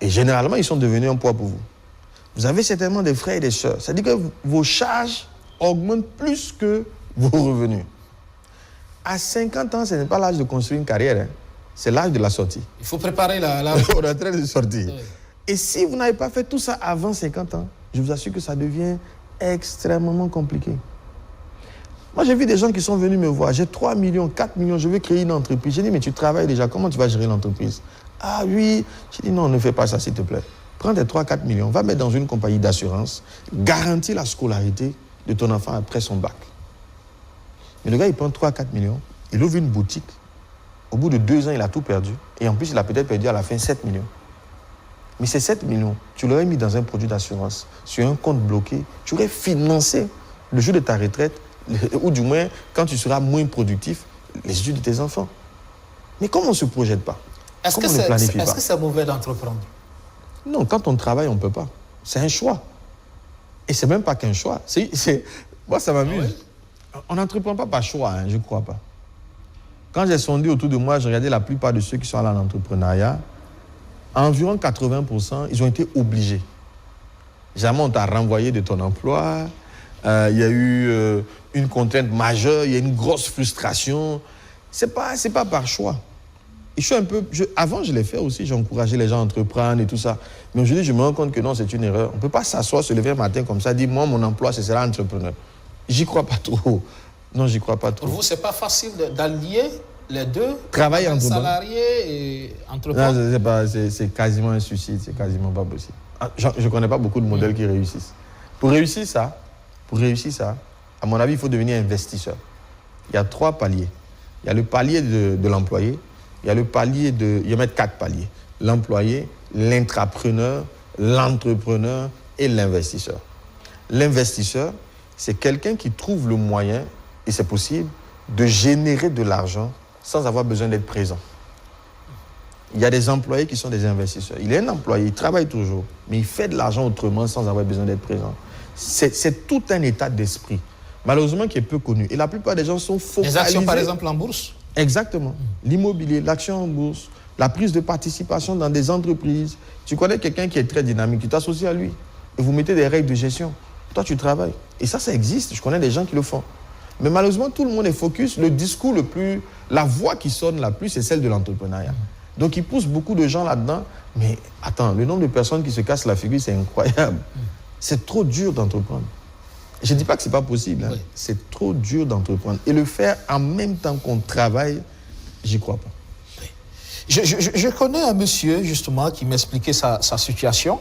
Et généralement, ils sont devenus un poids pour vous. Vous avez certainement des frères et des sœurs. C'est-à-dire que vos charges augmentent plus que vos revenus. À 50 ans, ce n'est pas l'âge de construire une carrière, hein. C'est l'âge de la sortie. Il faut préparer la retraite de sortie. Oui. Et si vous n'avez pas fait tout ça avant 50 ans, je vous assure que ça devient extrêmement compliqué. Moi, j'ai vu des gens qui sont venus me voir. J'ai 3 millions, 4 millions, je veux créer une entreprise. J'ai dit, mais tu travailles déjà, comment tu vas gérer l'entreprise? Ah oui. J'ai dit, non, ne fais pas ça, s'il te plaît. Prends tes 3-4 millions, va mettre dans une compagnie d'assurance, garantis la scolarité de ton enfant après son bac. Mais le gars, il prend 3-4 millions, il ouvre une boutique. Au bout de 2 ans, il a tout perdu. Et en plus, il a peut-être perdu à la fin 7 millions. Mais ces 7 millions, tu l'aurais mis dans un produit d'assurance, sur un compte bloqué, tu aurais financé le jour de ta retraite, ou du moins, quand tu seras moins productif, les études de tes enfants. Mais comment on ne se projette pas? Est-ce que c'est mauvais d'entreprendre? Non, quand on travaille, on ne peut pas. C'est un choix. Et ce n'est même pas qu'un choix. Moi, ça m'amuse. Ah oui? On n'entreprend pas par choix, hein, je ne crois pas. Quand j'ai sondé autour de moi, j'ai regardé la plupart de ceux qui sont dans l'entrepreneuriat, environ 80%, ils ont été obligés. Jamais on t'a renvoyé de ton emploi, il y a eu une contrainte majeure, il y a une grosse frustration. C'est pas par choix. Et je suis un peu... avant, je l'ai fait aussi, j'ai encouragé les gens à entreprendre et tout ça. Mais aujourd'hui, je me rends compte que non, c'est une erreur. On ne peut pas s'asseoir, se lever un matin comme ça, dire, moi, mon emploi, ce sera entrepreneur. J'y crois pas trop. Non, j'y crois pas trop. Pour vous, c'est pas facile d'allier les deux, travailler en salarié et entrepreneur? Non, c'est quasiment un suicide, c'est quasiment pas possible. Je ne connais pas beaucoup de modèles qui réussissent. Pour réussir ça, à mon avis, il faut devenir investisseur. Il y a 3 paliers. Il y a le palier de l'employé, il y a le palier de... Il y a même 4 paliers. L'employé, l'intrapreneur, l'entrepreneur et l'investisseur. L'investisseur, c'est quelqu'un qui trouve le moyen, et c'est possible, de générer de l'argent sans avoir besoin d'être présent. Il y a des employés qui sont des investisseurs. Il est un employé, il travaille toujours, mais il fait de l'argent autrement sans avoir besoin d'être présent. C'est tout un état d'esprit, malheureusement qui est peu connu. Et la plupart des gens sont focalisés... Les actions, par exemple, en bourse? Exactement. L'immobilier, l'action en bourse, la prise de participation dans des entreprises. Tu connais quelqu'un qui est très dynamique, tu t'associes à lui et vous mettez des règles de gestion. Toi, tu travailles. Et ça existe. Je connais des gens qui le font. Mais malheureusement, tout le monde est focus. Le discours la voix qui sonne la plus, c'est celle de l'entrepreneuriat. Donc, il pousse beaucoup de gens là-dedans. Mais attends, le nombre de personnes qui se cassent la figure, c'est incroyable. C'est trop dur d'entreprendre. Je ne dis pas que ce n'est pas possible. Hein. Oui. C'est trop dur d'entreprendre. Et le faire en même temps qu'on travaille, j'y crois pas. Oui. Je connais un monsieur, justement, qui m'expliquait sa situation.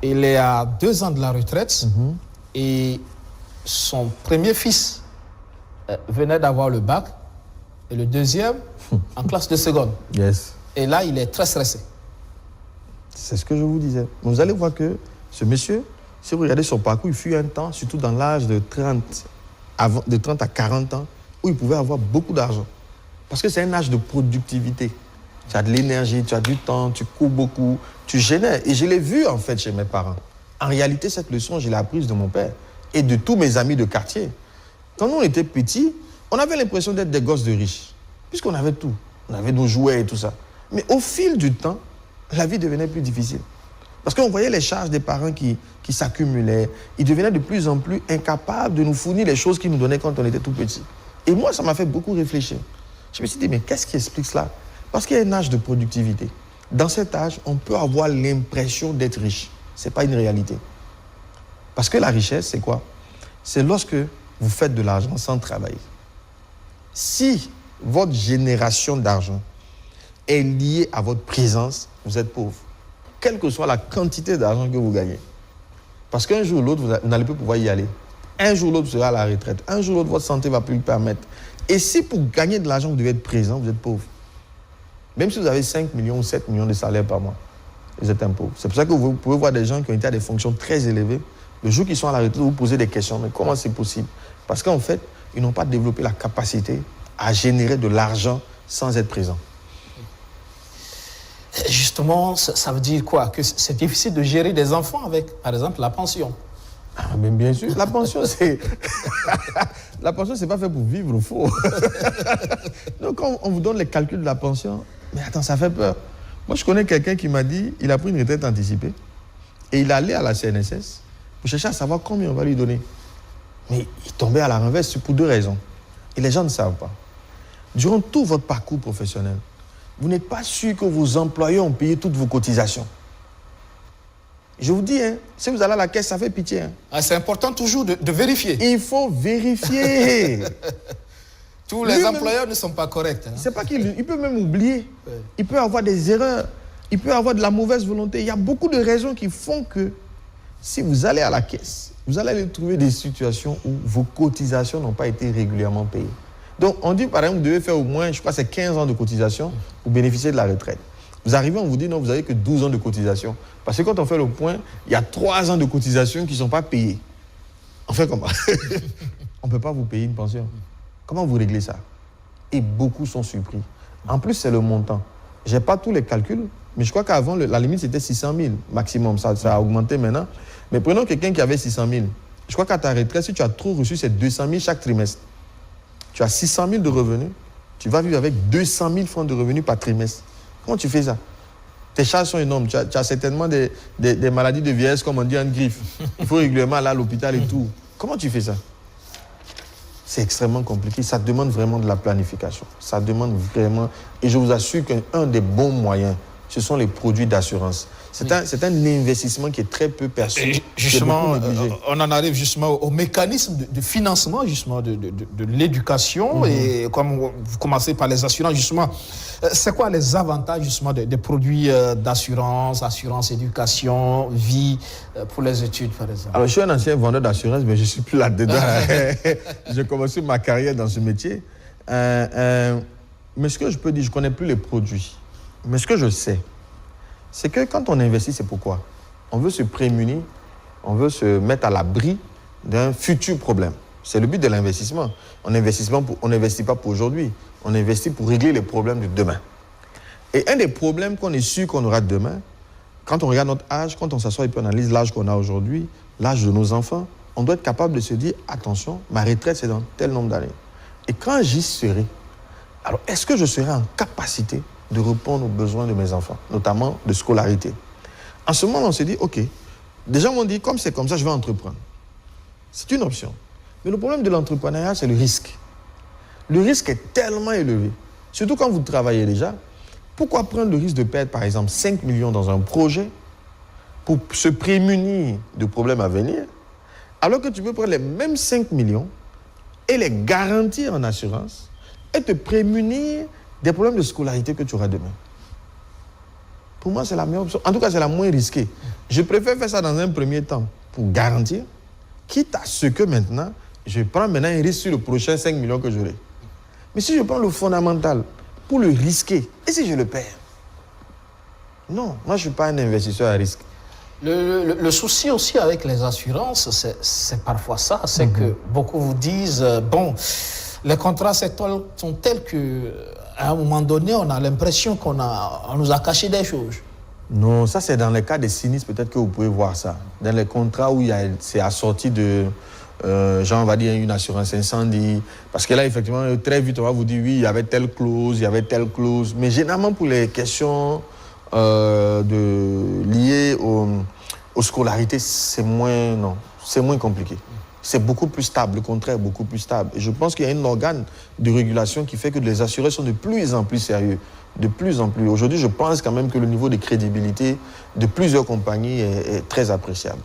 Il est à 2 ans de la retraite et son premier fils venait d'avoir le bac et le deuxième en classe de seconde. Yes. Et là, il est très stressé. C'est ce que je vous disais. Vous allez voir que ce monsieur, si vous regardez son parcours, il fut un temps, surtout dans l'âge de 30 à 40 ans, où il pouvait avoir beaucoup d'argent. Parce que c'est un âge de productivité. Tu as de l'énergie, tu as du temps, tu cours beaucoup, tu génères. Et je l'ai vu, en fait, chez mes parents. En réalité, cette leçon, je l'ai apprise de mon père et de tous mes amis de quartier. Quand nous, on était petits, on avait l'impression d'être des gosses de riches, puisqu'on avait tout. On avait nos jouets et tout ça. Mais au fil du temps, la vie devenait plus difficile. Parce qu'on voyait les charges des parents qui s'accumulaient. Ils devenaient de plus en plus incapables de nous fournir les choses qu'ils nous donnaient quand on était tout petits. Et moi, ça m'a fait beaucoup réfléchir. Je me suis dit, mais qu'est-ce qui explique cela? Parce qu'il y a un âge de productivité. Dans cet âge, on peut avoir l'impression d'être riche. Ce n'est pas une réalité. Parce que la richesse, c'est quoi? C'est lorsque vous faites de l'argent sans travailler. Si votre génération d'argent est liée à votre présence, vous êtes pauvre. Quelle que soit la quantité d'argent que vous gagnez. Parce qu'un jour ou l'autre, vous n'allez plus pouvoir y aller. Un jour ou l'autre, vous serez à la retraite. Un jour ou l'autre, votre santé ne va plus le permettre. Et si pour gagner de l'argent, vous devez être présent, vous êtes pauvre. Même si vous avez 5 millions ou 7 millions de salaire par mois, vous êtes un pauvre. C'est pour ça que vous pouvez voir des gens qui ont été à des fonctions très élevées. Le jour qu'ils sont à la retraite, vous posez des questions. Mais comment c'est possible? Parce qu'en fait, ils n'ont pas développé la capacité à générer de l'argent sans être présent. Justement, ça veut dire quoi? Que c'est difficile de gérer des enfants avec, par exemple, la pension. Ah, mais bien sûr, la pension, c'est... La pension, c'est pas fait pour vivre, il faut. Donc, quand on vous donne les calculs de la pension, mais attends, ça fait peur. Moi, je connais quelqu'un qui m'a dit, il a pris une retraite anticipée et il allait à la CNSS pour chercher à savoir combien on va lui donner. Mais il tombait à la renverse pour 2 raisons. Et les gens ne savent pas. Durant tout votre parcours professionnel, vous n'êtes pas sûr que vos employeurs ont payé toutes vos cotisations. Je vous dis, hein, si vous allez à la caisse, ça fait pitié. Hein. Ah, c'est important toujours de vérifier. Il faut vérifier. Tous les employeurs ne sont pas corrects. Hein. C'est pas qu'il peut même oublier. Ouais. Il peut avoir des erreurs. Il peut avoir de la mauvaise volonté. Il y a beaucoup de raisons qui font que si vous allez à la caisse, vous allez trouver des situations où vos cotisations n'ont pas été régulièrement payées. Donc, on dit, par exemple, vous devez faire au moins, je crois, c'est 15 ans de cotisation pour bénéficier de la retraite. Vous arrivez, on vous dit, non, vous n'avez que 12 ans de cotisation. Parce que quand on fait le point, il y a 3 ans de cotisation qui ne sont pas payés. On fait comment? On ne peut pas vous payer une pension. Comment vous réglez ça? Et beaucoup sont surpris. En plus, c'est le montant. Je n'ai pas tous les calculs, mais je crois qu'avant, la limite, c'était 600 000 maximum. Ça a augmenté maintenant. Mais prenons quelqu'un qui avait 600 000. Je crois qu'à ta retraite, si tu as trop reçu, c'est 200 000 chaque trimestre. Tu as 600 000 de revenus, tu vas vivre avec 200 000 francs de revenus par trimestre. Comment tu fais ça? Tes charges sont énormes. Tu as certainement des maladies de vieillesse, comme on dit en griffe. Il faut régulièrement aller à l'hôpital et tout. Comment tu fais ça? C'est extrêmement compliqué. Ça demande vraiment de la planification. Ça demande vraiment... Et je vous assure qu'un des bons moyens, ce sont les produits d'assurance. C'est un investissement qui est très peu perçu. Et justement, on en arrive justement au mécanisme de financement justement de l'éducation. Et comme vous commencez par les assurances, justement, c'est quoi les avantages justement des produits d'assurance, assurance, éducation, vie pour les études, par exemple? Alors, je suis un ancien vendeur d'assurance, mais je ne suis plus là-dedans. J'ai commencé ma carrière dans ce métier. Mais ce que je peux dire, je ne connais plus les produits. Mais ce que je sais, c'est que quand on investit, c'est pourquoi? On veut se prémunir, on veut se mettre à l'abri d'un futur problème. C'est le but de l'investissement. On n'investit pas pour aujourd'hui, on investit pour régler les problèmes de demain. Et un des problèmes qu'on est sûr qu'on aura demain, quand on regarde notre âge, quand on s'assoit et puis on analyse l'âge qu'on a aujourd'hui, l'âge de nos enfants, on doit être capable de se dire, attention, ma retraite c'est dans tel nombre d'années. Et quand j'y serai, Alors, est-ce que je serai en capacité de répondre aux besoins de mes enfants, notamment de scolarité? En ce moment, on s'est dit, OK, des gens m'ont dit, comme c'est comme ça, je vais entreprendre. C'est une option. Mais le problème de l'entrepreneuriat, c'est le risque. Le risque est tellement élevé. Surtout quand vous travaillez déjà. Pourquoi prendre le risque de perdre, par exemple, 5 millions dans un projet pour se prémunir de problèmes à venir, alors que tu peux prendre les mêmes 5 millions et les garantir en assurance et te prémunir des problèmes de scolarité que tu auras demain? Pour moi, c'est la meilleure option. En tout cas, c'est la moins risquée. Je préfère faire ça dans un premier temps pour garantir, quitte à ce que maintenant, je prends maintenant un risque sur le prochain 5 millions que j'aurai. Mais si je prends le fondamental pour le risquer, et si je le perds? Non, moi, je ne suis pas un investisseur à risque. Le souci aussi avec les assurances, c'est parfois ça. C'est que beaucoup vous disent, bon, les contrats sectoriels sont tels qu'à un moment donné, on a l'impression qu'on nous a caché des choses. Non, ça c'est dans les cas des sinistres, peut-être que vous pouvez voir ça. Dans les contrats où c'est assorti de, genre on va dire une assurance incendie. Parce que là, effectivement, très vite, on va vous dire, oui, il y avait telle clause, il y avait telle clause. Mais généralement, pour les questions liées aux scolarités, c'est moins compliqué. C'est beaucoup plus stable, le contraire est beaucoup plus stable. Et je pense qu'il y a un organe de régulation qui fait que les assurés sont de plus en plus sérieux. De plus en plus. Aujourd'hui, je pense quand même que le niveau de crédibilité de plusieurs compagnies est très appréciable.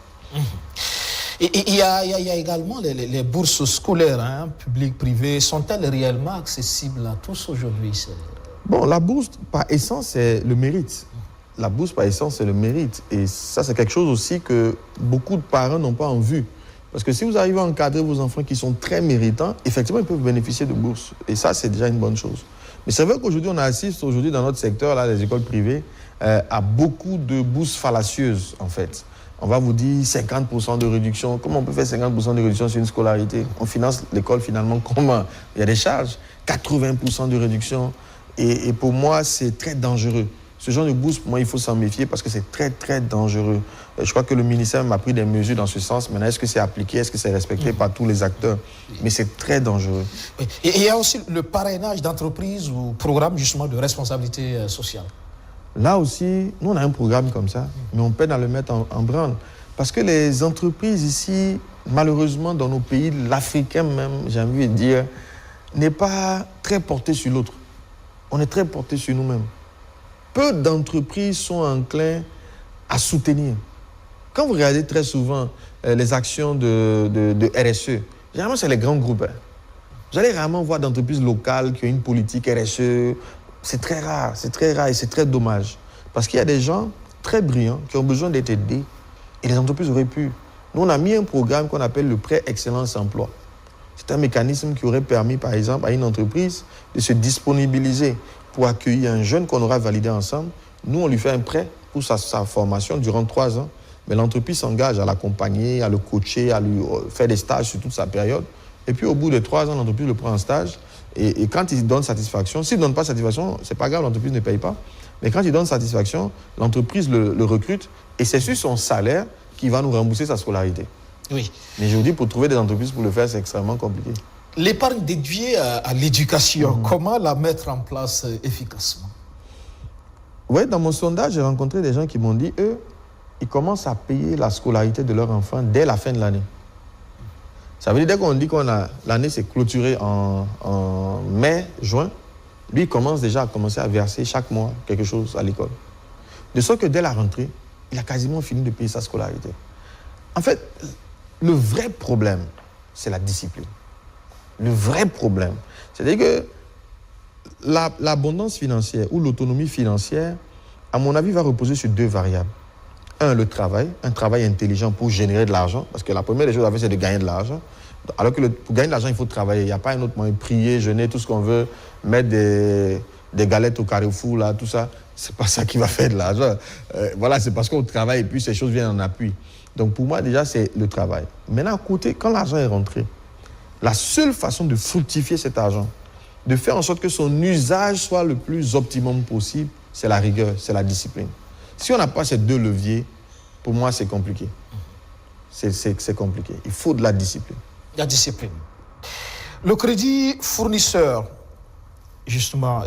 Et il y a également les bourses scolaires, hein, publiques, privées. Sont-elles réellement accessibles à tous aujourd'hui? Bon, la bourse, par essence, c'est le mérite. La bourse, par essence, c'est le mérite. Et ça, c'est quelque chose aussi que beaucoup de parents n'ont pas en vue. Parce que si vous arrivez à encadrer vos enfants qui sont très méritants, effectivement, ils peuvent bénéficier de bourses. Et ça, c'est déjà une bonne chose. Mais c'est vrai qu'aujourd'hui, on assiste dans notre secteur, là, les écoles privées, à beaucoup de bourses fallacieuses, en fait. On va vous dire 50% de réduction. Comment on peut faire 50% de réduction sur une scolarité? On finance l'école finalement comment? Il y a des charges. 80% de réduction. Et pour moi, c'est très dangereux. Ce genre de bourse, pour moi, il faut s'en méfier parce que c'est très, très dangereux. Je crois que le ministère m'a pris des mesures dans ce sens. Maintenant, est-ce que c'est appliqué? Est-ce que c'est respecté par tous les acteurs? Mais c'est très dangereux. Et il y a aussi le parrainage d'entreprises ou programme justement de responsabilité sociale. Là aussi, nous, on a un programme comme ça, mais on peine à le mettre en branle. Parce que les entreprises ici, malheureusement, dans nos pays, l'Africain même, j'ai envie de dire, n'est pas très porté sur l'autre. On est très porté sur nous-mêmes. Peu d'entreprises sont enclins à soutenir. Quand vous regardez très souvent les actions de RSE, généralement, c'est les grands groupes. Hein. Vous allez rarement voir d'entreprises locales qui ont une politique RSE. C'est très rare et c'est très dommage. Parce qu'il y a des gens très brillants qui ont besoin d'être aidés et les entreprises auraient pu. Nous, on a mis un programme qu'on appelle le prêt excellence emploi. C'est un mécanisme qui aurait permis, par exemple, à une entreprise de se disponibiliser pour accueillir un jeune qu'on aura validé ensemble. Nous, on lui fait un prêt pour sa formation durant 3 ans. Mais l'entreprise s'engage à l'accompagner, à le coacher, à lui faire des stages sur toute sa période. Et puis, au bout de 3 ans, l'entreprise le prend en stage. Et quand il donne satisfaction, s'il ne donne pas satisfaction, ce n'est pas grave, l'entreprise ne paye pas. Mais quand il donne satisfaction, l'entreprise le recrute. Et c'est sur son salaire qu'il va nous rembourser sa scolarité. Oui. Mais je vous dis, pour trouver des entreprises pour le faire, c'est extrêmement compliqué. L'épargne dédiée à l'éducation, comment la mettre en place efficacement? Oui, dans mon sondage, j'ai rencontré des gens qui m'ont dit, eux, ils commencent à payer la scolarité de leur enfant dès la fin de l'année. Ça veut dire, dès qu'on dit que l'année s'est clôturée en mai, juin, lui, il commence déjà à commencer à verser chaque mois quelque chose à l'école. De sorte que dès la rentrée, il a quasiment fini de payer sa scolarité. En fait, le vrai problème, c'est la discipline. Le vrai problème, c'est-à-dire que l'abondance financière ou l'autonomie financière, à mon avis, va reposer sur 2 variables. Le travail, un travail intelligent pour générer de l'argent, parce que la première des choses à faire, c'est de gagner de l'argent. Alors que pour gagner de l'argent, il faut travailler. Il n'y a pas un autre moyen. Prier, jeûner, tout ce qu'on veut, mettre des galettes au Carrefour, là, tout ça, c'est pas ça qui va faire de l'argent. Voilà, c'est parce qu'on travaille et puis ces choses viennent en appui. Donc pour moi, déjà, c'est le travail. Maintenant, à côté, quand l'argent est rentré, la seule façon de fructifier cet argent, de faire en sorte que son usage soit le plus optimum possible, c'est la rigueur, c'est la discipline. Si on n'a pas ces 2 leviers, pour moi, c'est compliqué. C'est compliqué. Il faut de la discipline. La discipline. Le crédit fournisseur justement,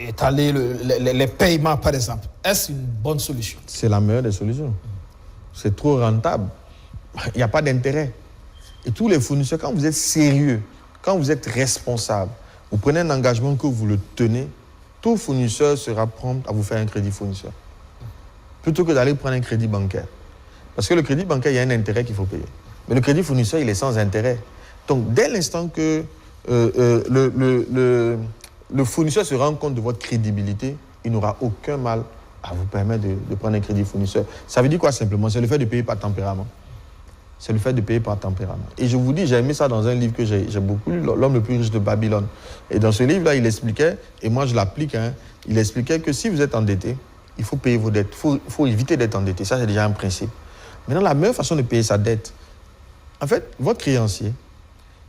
étaler les paiements, par exemple. Est-ce une bonne solution? C'est la meilleure des solutions. C'est trop rentable. Il n'y a pas d'intérêt. Et tous les fournisseurs, quand vous êtes sérieux, quand vous êtes responsable, vous prenez un engagement que vous le tenez, tout fournisseur sera prompt à vous faire un crédit fournisseur. Plutôt que d'aller prendre un crédit bancaire. Parce que le crédit bancaire, il y a un intérêt qu'il faut payer. Mais le crédit fournisseur, il est sans intérêt. Donc, dès l'instant que le fournisseur se rend compte de votre crédibilité, il n'aura aucun mal à vous permettre de prendre un crédit fournisseur. Ça veut dire quoi simplement? C'est le fait de payer par tempérament. C'est le fait de payer par tempérament. Et je vous dis, j'ai aimé ça dans un livre que j'ai beaucoup lu, L'homme le plus riche de Babylone. Et dans ce livre-là, il expliquait, et moi je l'applique, il expliquait que si vous êtes endetté, il faut payer vos dettes. Il faut éviter d'être endetté. Ça, c'est déjà un principe. Maintenant, la meilleure façon de payer sa dette, en fait, votre créancier,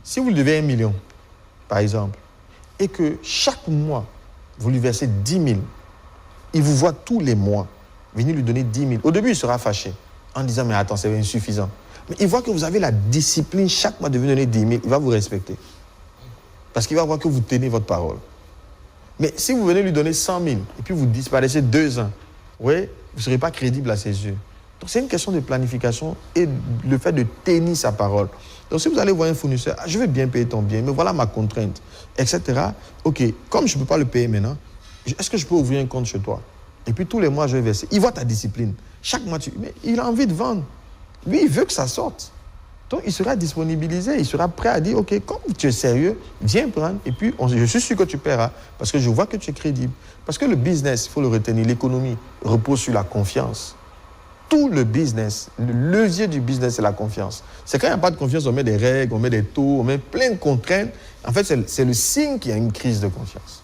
si vous lui devez 1 million, par exemple, et que chaque mois, vous lui versez 10 000, il vous voit tous les mois venir lui donner 10 000. Au début, il sera fâché en disant, mais attends, c'est insuffisant. Mais il voit que vous avez la discipline chaque mois de venir donner 10 000, il va vous respecter. Parce qu'il va voir que vous tenez votre parole. Mais si vous venez lui donner 100 000 et puis vous disparaissez 2 ans, oui, vous ne serez pas crédible à ses yeux. Donc c'est une question de planification et le fait de tenir sa parole. Donc si vous allez voir un fournisseur, je veux bien payer ton bien, mais voilà ma contrainte, etc. Ok, comme je ne peux pas le payer maintenant, est-ce que je peux ouvrir un compte chez toi? Et puis tous les mois, je vais verser. Il voit ta discipline. Chaque mois, mais il a envie de vendre. Lui, il veut que ça sorte. Donc, il sera disponibilisé, il sera prêt à dire, OK, comme tu es sérieux, viens prendre, et puis je suis sûr que tu paieras, parce que je vois que tu es crédible. Parce que le business, il faut le retenir, l'économie repose sur la confiance. Tout le business, le levier du business, c'est la confiance. C'est quand il n'y a pas de confiance, on met des règles, on met des taux, on met plein de contraintes. En fait, c'est le signe qu'il y a une crise de confiance.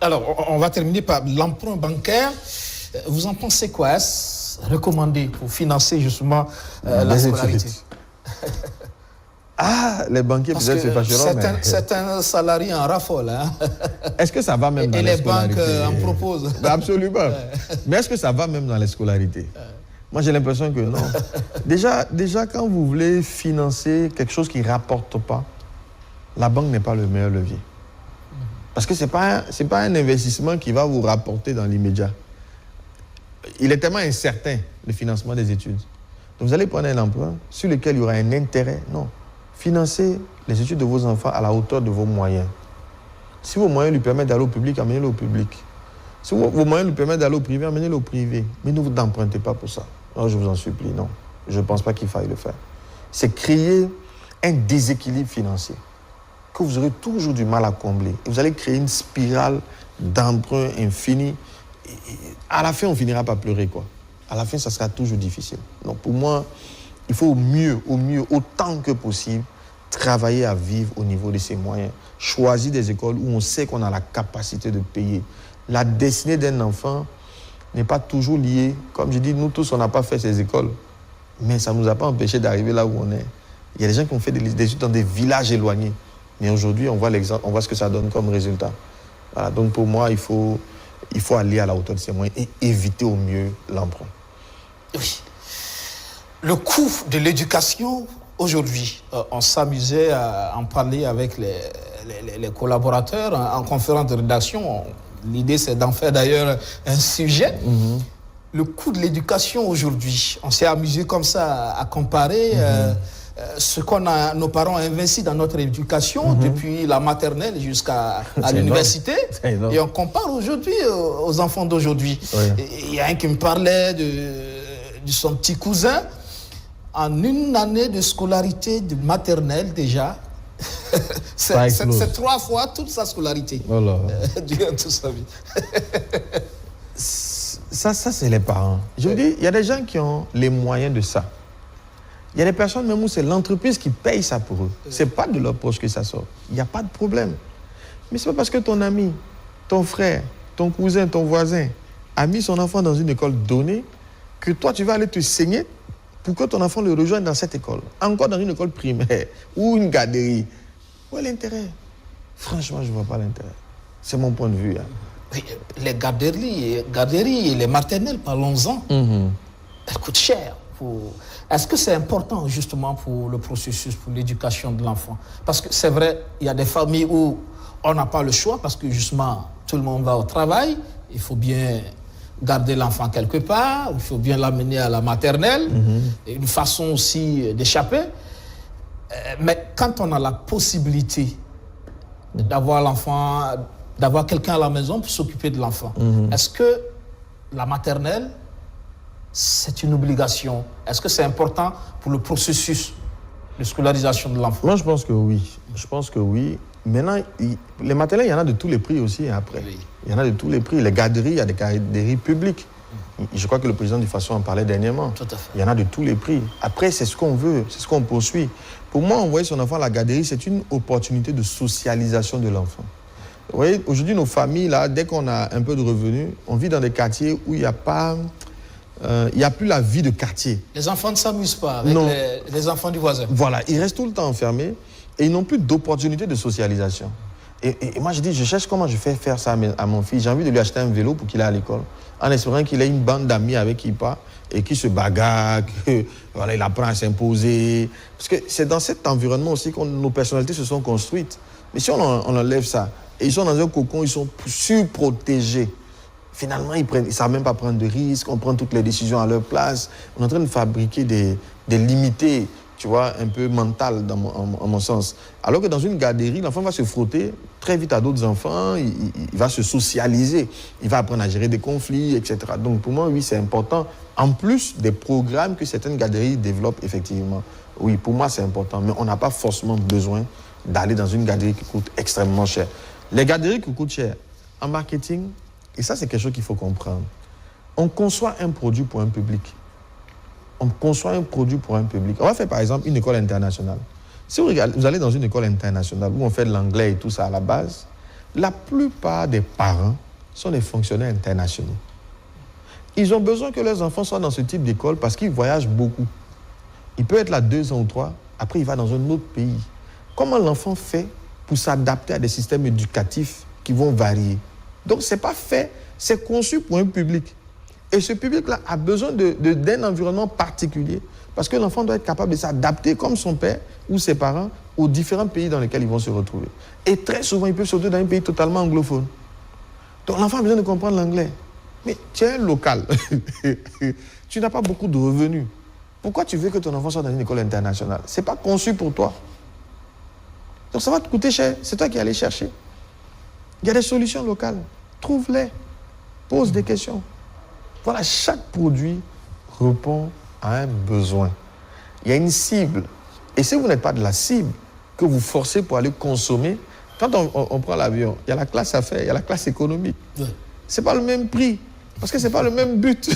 Alors, on va terminer par l'emprunt bancaire. Vous en pensez quoi? Est-ce recommandé pour financer justement la scolarité? Ah, les banquiers peut-être se fâcheront, mais... Certains salariés en raffolent. Hein? Est-ce que ça va même dans les scolarités? Et les banques en proposent. Absolument. Mais est-ce que ça va même dans les scolarités? Moi, j'ai l'impression que non. Déjà, quand vous voulez financer quelque chose qui ne rapporte pas, la banque n'est pas le meilleur levier. Parce que ce n'est pas un investissement qui va vous rapporter dans l'immédiat. Il est tellement incertain, le financement des études. Donc, vous allez prendre un emprunt sur lequel il y aura un intérêt. Non. Financez les études de vos enfants à la hauteur de vos moyens. Si vos moyens lui permettent d'aller au public, amenez-le au public. Si vos moyens lui permettent d'aller au privé, amenez-le au privé. Mais ne vous empruntez pas pour ça. Non, je vous en supplie, non. Je ne pense pas qu'il faille le faire. C'est créer un déséquilibre financier que vous aurez toujours du mal à combler. Et vous allez créer une spirale d'emprunt infini. Et à la fin, on finira par pleurer, quoi. À la fin, ça sera toujours difficile. Donc, pour moi, il faut au mieux, autant que possible, travailler à vivre au niveau de ses moyens. Choisir des écoles où on sait qu'on a la capacité de payer. La destinée d'un enfant n'est pas toujours liée. Comme je dis, nous tous, on n'a pas fait ces écoles. Mais ça ne nous a pas empêché d'arriver là où on est. Il y a des gens qui ont fait des études dans des villages éloignés. Mais aujourd'hui, on voit l'exemple, on voit ce que ça donne comme résultat. Voilà, donc pour moi, il faut aller à la hauteur de ses moyens et éviter au mieux l'emprunt. Oui. Le coût de l'éducation, aujourd'hui, on s'amusait à en parler avec les collaborateurs en conférence de rédaction. L'idée, c'est d'en faire d'ailleurs un sujet. Le coût de l'éducation aujourd'hui, on s'est amusé comme ça à comparer ce que nos parents ont investi dans notre éducation depuis la maternelle jusqu'à l'université. Et on compare aujourd'hui aux enfants d'aujourd'hui. Il y a un qui me parlait de son petit cousin. En une année de scolarité de maternelle déjà, c'est 3 fois toute sa scolarité durant toute sa vie. Ça c'est les parents. Je vous dis, il y a des gens qui ont les moyens de ça. Il y a des personnes même où c'est l'entreprise qui paye ça pour eux. Ce n'est pas de leur poche que ça sort. Il n'y a pas de problème. Mais ce n'est pas parce que ton ami, ton frère, ton cousin, ton voisin a mis son enfant dans une école donnée que toi tu vas aller te saigner pour que ton enfant le rejoigne dans cette école. Encore dans une école primaire ou une garderie. Où est l'intérêt? Franchement, je ne vois pas l'intérêt. C'est mon point de vue. Hein. Oui, les garderies et les maternelles, parlons-en, elles coûtent cher. Est-ce que c'est important justement pour le processus, pour l'éducation de l'enfant? Parce que c'est vrai, il y a des familles où on n'a pas le choix parce que justement, tout le monde va au travail. Il faut bien garder l'enfant quelque part. Il faut bien l'amener à la maternelle. Et une façon aussi d'échapper. Mais quand on a la possibilité d'avoir l'enfant, d'avoir quelqu'un à la maison pour s'occuper de l'enfant, est-ce que la maternelle, c'est une obligation? Est-ce que c'est important pour le processus de scolarisation de l'enfant? Moi, je pense que oui. Je pense que oui. Maintenant, les maternelles, il y en a de tous les prix aussi après. Oui. Il y en a de tous les prix. Les garderies, il y a des garderies publiques. Je crois que le président du FASO en parlait dernièrement. Tout à fait. Il y en a de tous les prix. Après, c'est ce qu'on veut, c'est ce qu'on poursuit. Pour moi, envoyer son enfant à la garderie, c'est une opportunité de socialisation de l'enfant. Vous voyez, aujourd'hui, nos familles, là, dès qu'on a un peu de revenus, on vit dans des quartiers où il n'y a pas... il n'y a plus la vie de quartier. Les enfants ne s'amusent pas avec les enfants du voisin. Voilà, ils restent tout le temps enfermés et ils n'ont plus d'opportunité de socialisation. Et moi, je dis, je cherche comment je fais faire ça à mon fils. J'ai envie de lui acheter un vélo pour qu'il aille à l'école, en espérant qu'il ait une bande d'amis avec qui il part et qui se bagarre, voilà, il apprend à s'imposer. Parce que c'est dans cet environnement aussi que nos personnalités se sont construites. Mais si on enlève ça, et ils sont dans un cocon, ils sont surprotégés. Finalement, ils ne savent même pas prendre de risques, on prend toutes les décisions à leur place. On est en train de fabriquer des limités, tu vois, un peu mentales, en mon sens. Alors que dans une garderie, l'enfant va se frotter très vite à d'autres enfants, il va se socialiser, il va apprendre à gérer des conflits, etc. Donc pour moi, oui, c'est important. En plus des programmes que certaines garderies développent, effectivement. Oui, pour moi, c'est important. Mais on n'a pas forcément besoin d'aller dans une garderie qui coûte extrêmement cher. Les garderies qui coûtent cher, en marketing, et ça, c'est quelque chose qu'il faut comprendre. On conçoit un produit pour un public. On conçoit un produit pour un public. On va faire, par exemple, une école internationale. Si vous allez dans une école internationale où on fait de l'anglais et tout ça à la base, la plupart des parents sont des fonctionnaires internationaux. Ils ont besoin que leurs enfants soient dans ce type d'école parce qu'ils voyagent beaucoup. Il peut être là 2 ans ou 3, après il va dans un autre pays. Comment l'enfant fait pour s'adapter à des systèmes éducatifs qui vont varier? Donc, ce n'est pas fait, c'est conçu pour un public. Et ce public-là a besoin d'un environnement particulier parce que l'enfant doit être capable de s'adapter comme son père ou ses parents aux différents pays dans lesquels ils vont se retrouver. Et très souvent, ils peuvent se retrouver dans un pays totalement anglophone. Donc, l'enfant a besoin de comprendre l'anglais. Mais tu es un local. Tu n'as pas beaucoup de revenus. Pourquoi tu veux que ton enfant soit dans une école internationale? Ce n'est pas conçu pour toi. Donc, ça va te coûter cher. C'est toi qui allais chercher. Il y a des solutions locales. Trouve-les. Pose des questions. Voilà, chaque produit répond à un besoin. Il y a une cible. Et si vous n'êtes pas de la cible, que vous forcez pour aller consommer, quand on prend l'avion, il y a la classe affaires, il y a la classe économique. Ouais. Ce n'est pas le même prix, parce que ce n'est pas le même but.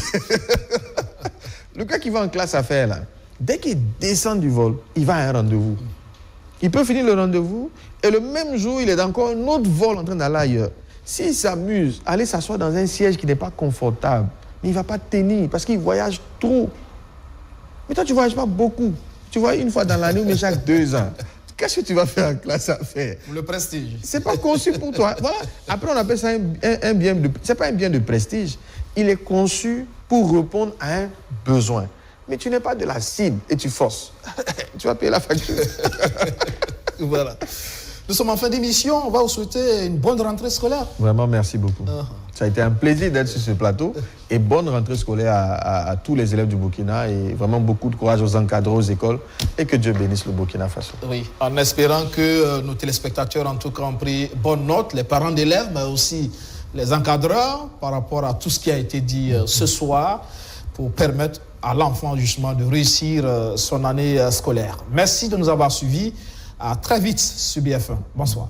Le gars qui va en classe affaires, là, dès qu'il descend du vol, il va à un rendez-vous. Il peut finir le rendez-vous et le même jour, il est encore un autre vol en train d'aller ailleurs. S'il s'amuse, aller s'asseoir dans un siège qui n'est pas confortable, mais il ne va pas tenir parce qu'il voyage trop. Mais toi, tu ne voyages pas beaucoup. Tu voyages une fois dans l'année ou chaque 2 ans. Qu'est-ce que tu vas faire en classe affaires? Le prestige. Ce n'est pas conçu pour toi. Voilà. Après, on appelle ça un bien de... Ce n'est pas un bien de prestige. Il est conçu pour répondre à un besoin. Mais tu n'es pas de la cible et tu forces. Tu vas payer la facture. Voilà. Nous sommes en fin d'émission. On va vous souhaiter une bonne rentrée scolaire. Vraiment, merci beaucoup. Ça a été un plaisir d'être sur ce plateau. Et bonne rentrée scolaire à tous les élèves du Burkina. Et vraiment beaucoup de courage aux encadreurs, aux écoles. Et que Dieu bénisse le Burkina Faso. Oui, en espérant que nos téléspectateurs, en tout cas, ont pris bonne note. Les parents d'élèves, mais aussi les encadreurs, par rapport à tout ce qui a été dit ce soir, pour permettre à l'enfant, justement, de réussir son année scolaire. Merci de nous avoir suivis. À très vite sur BF1. Bonsoir.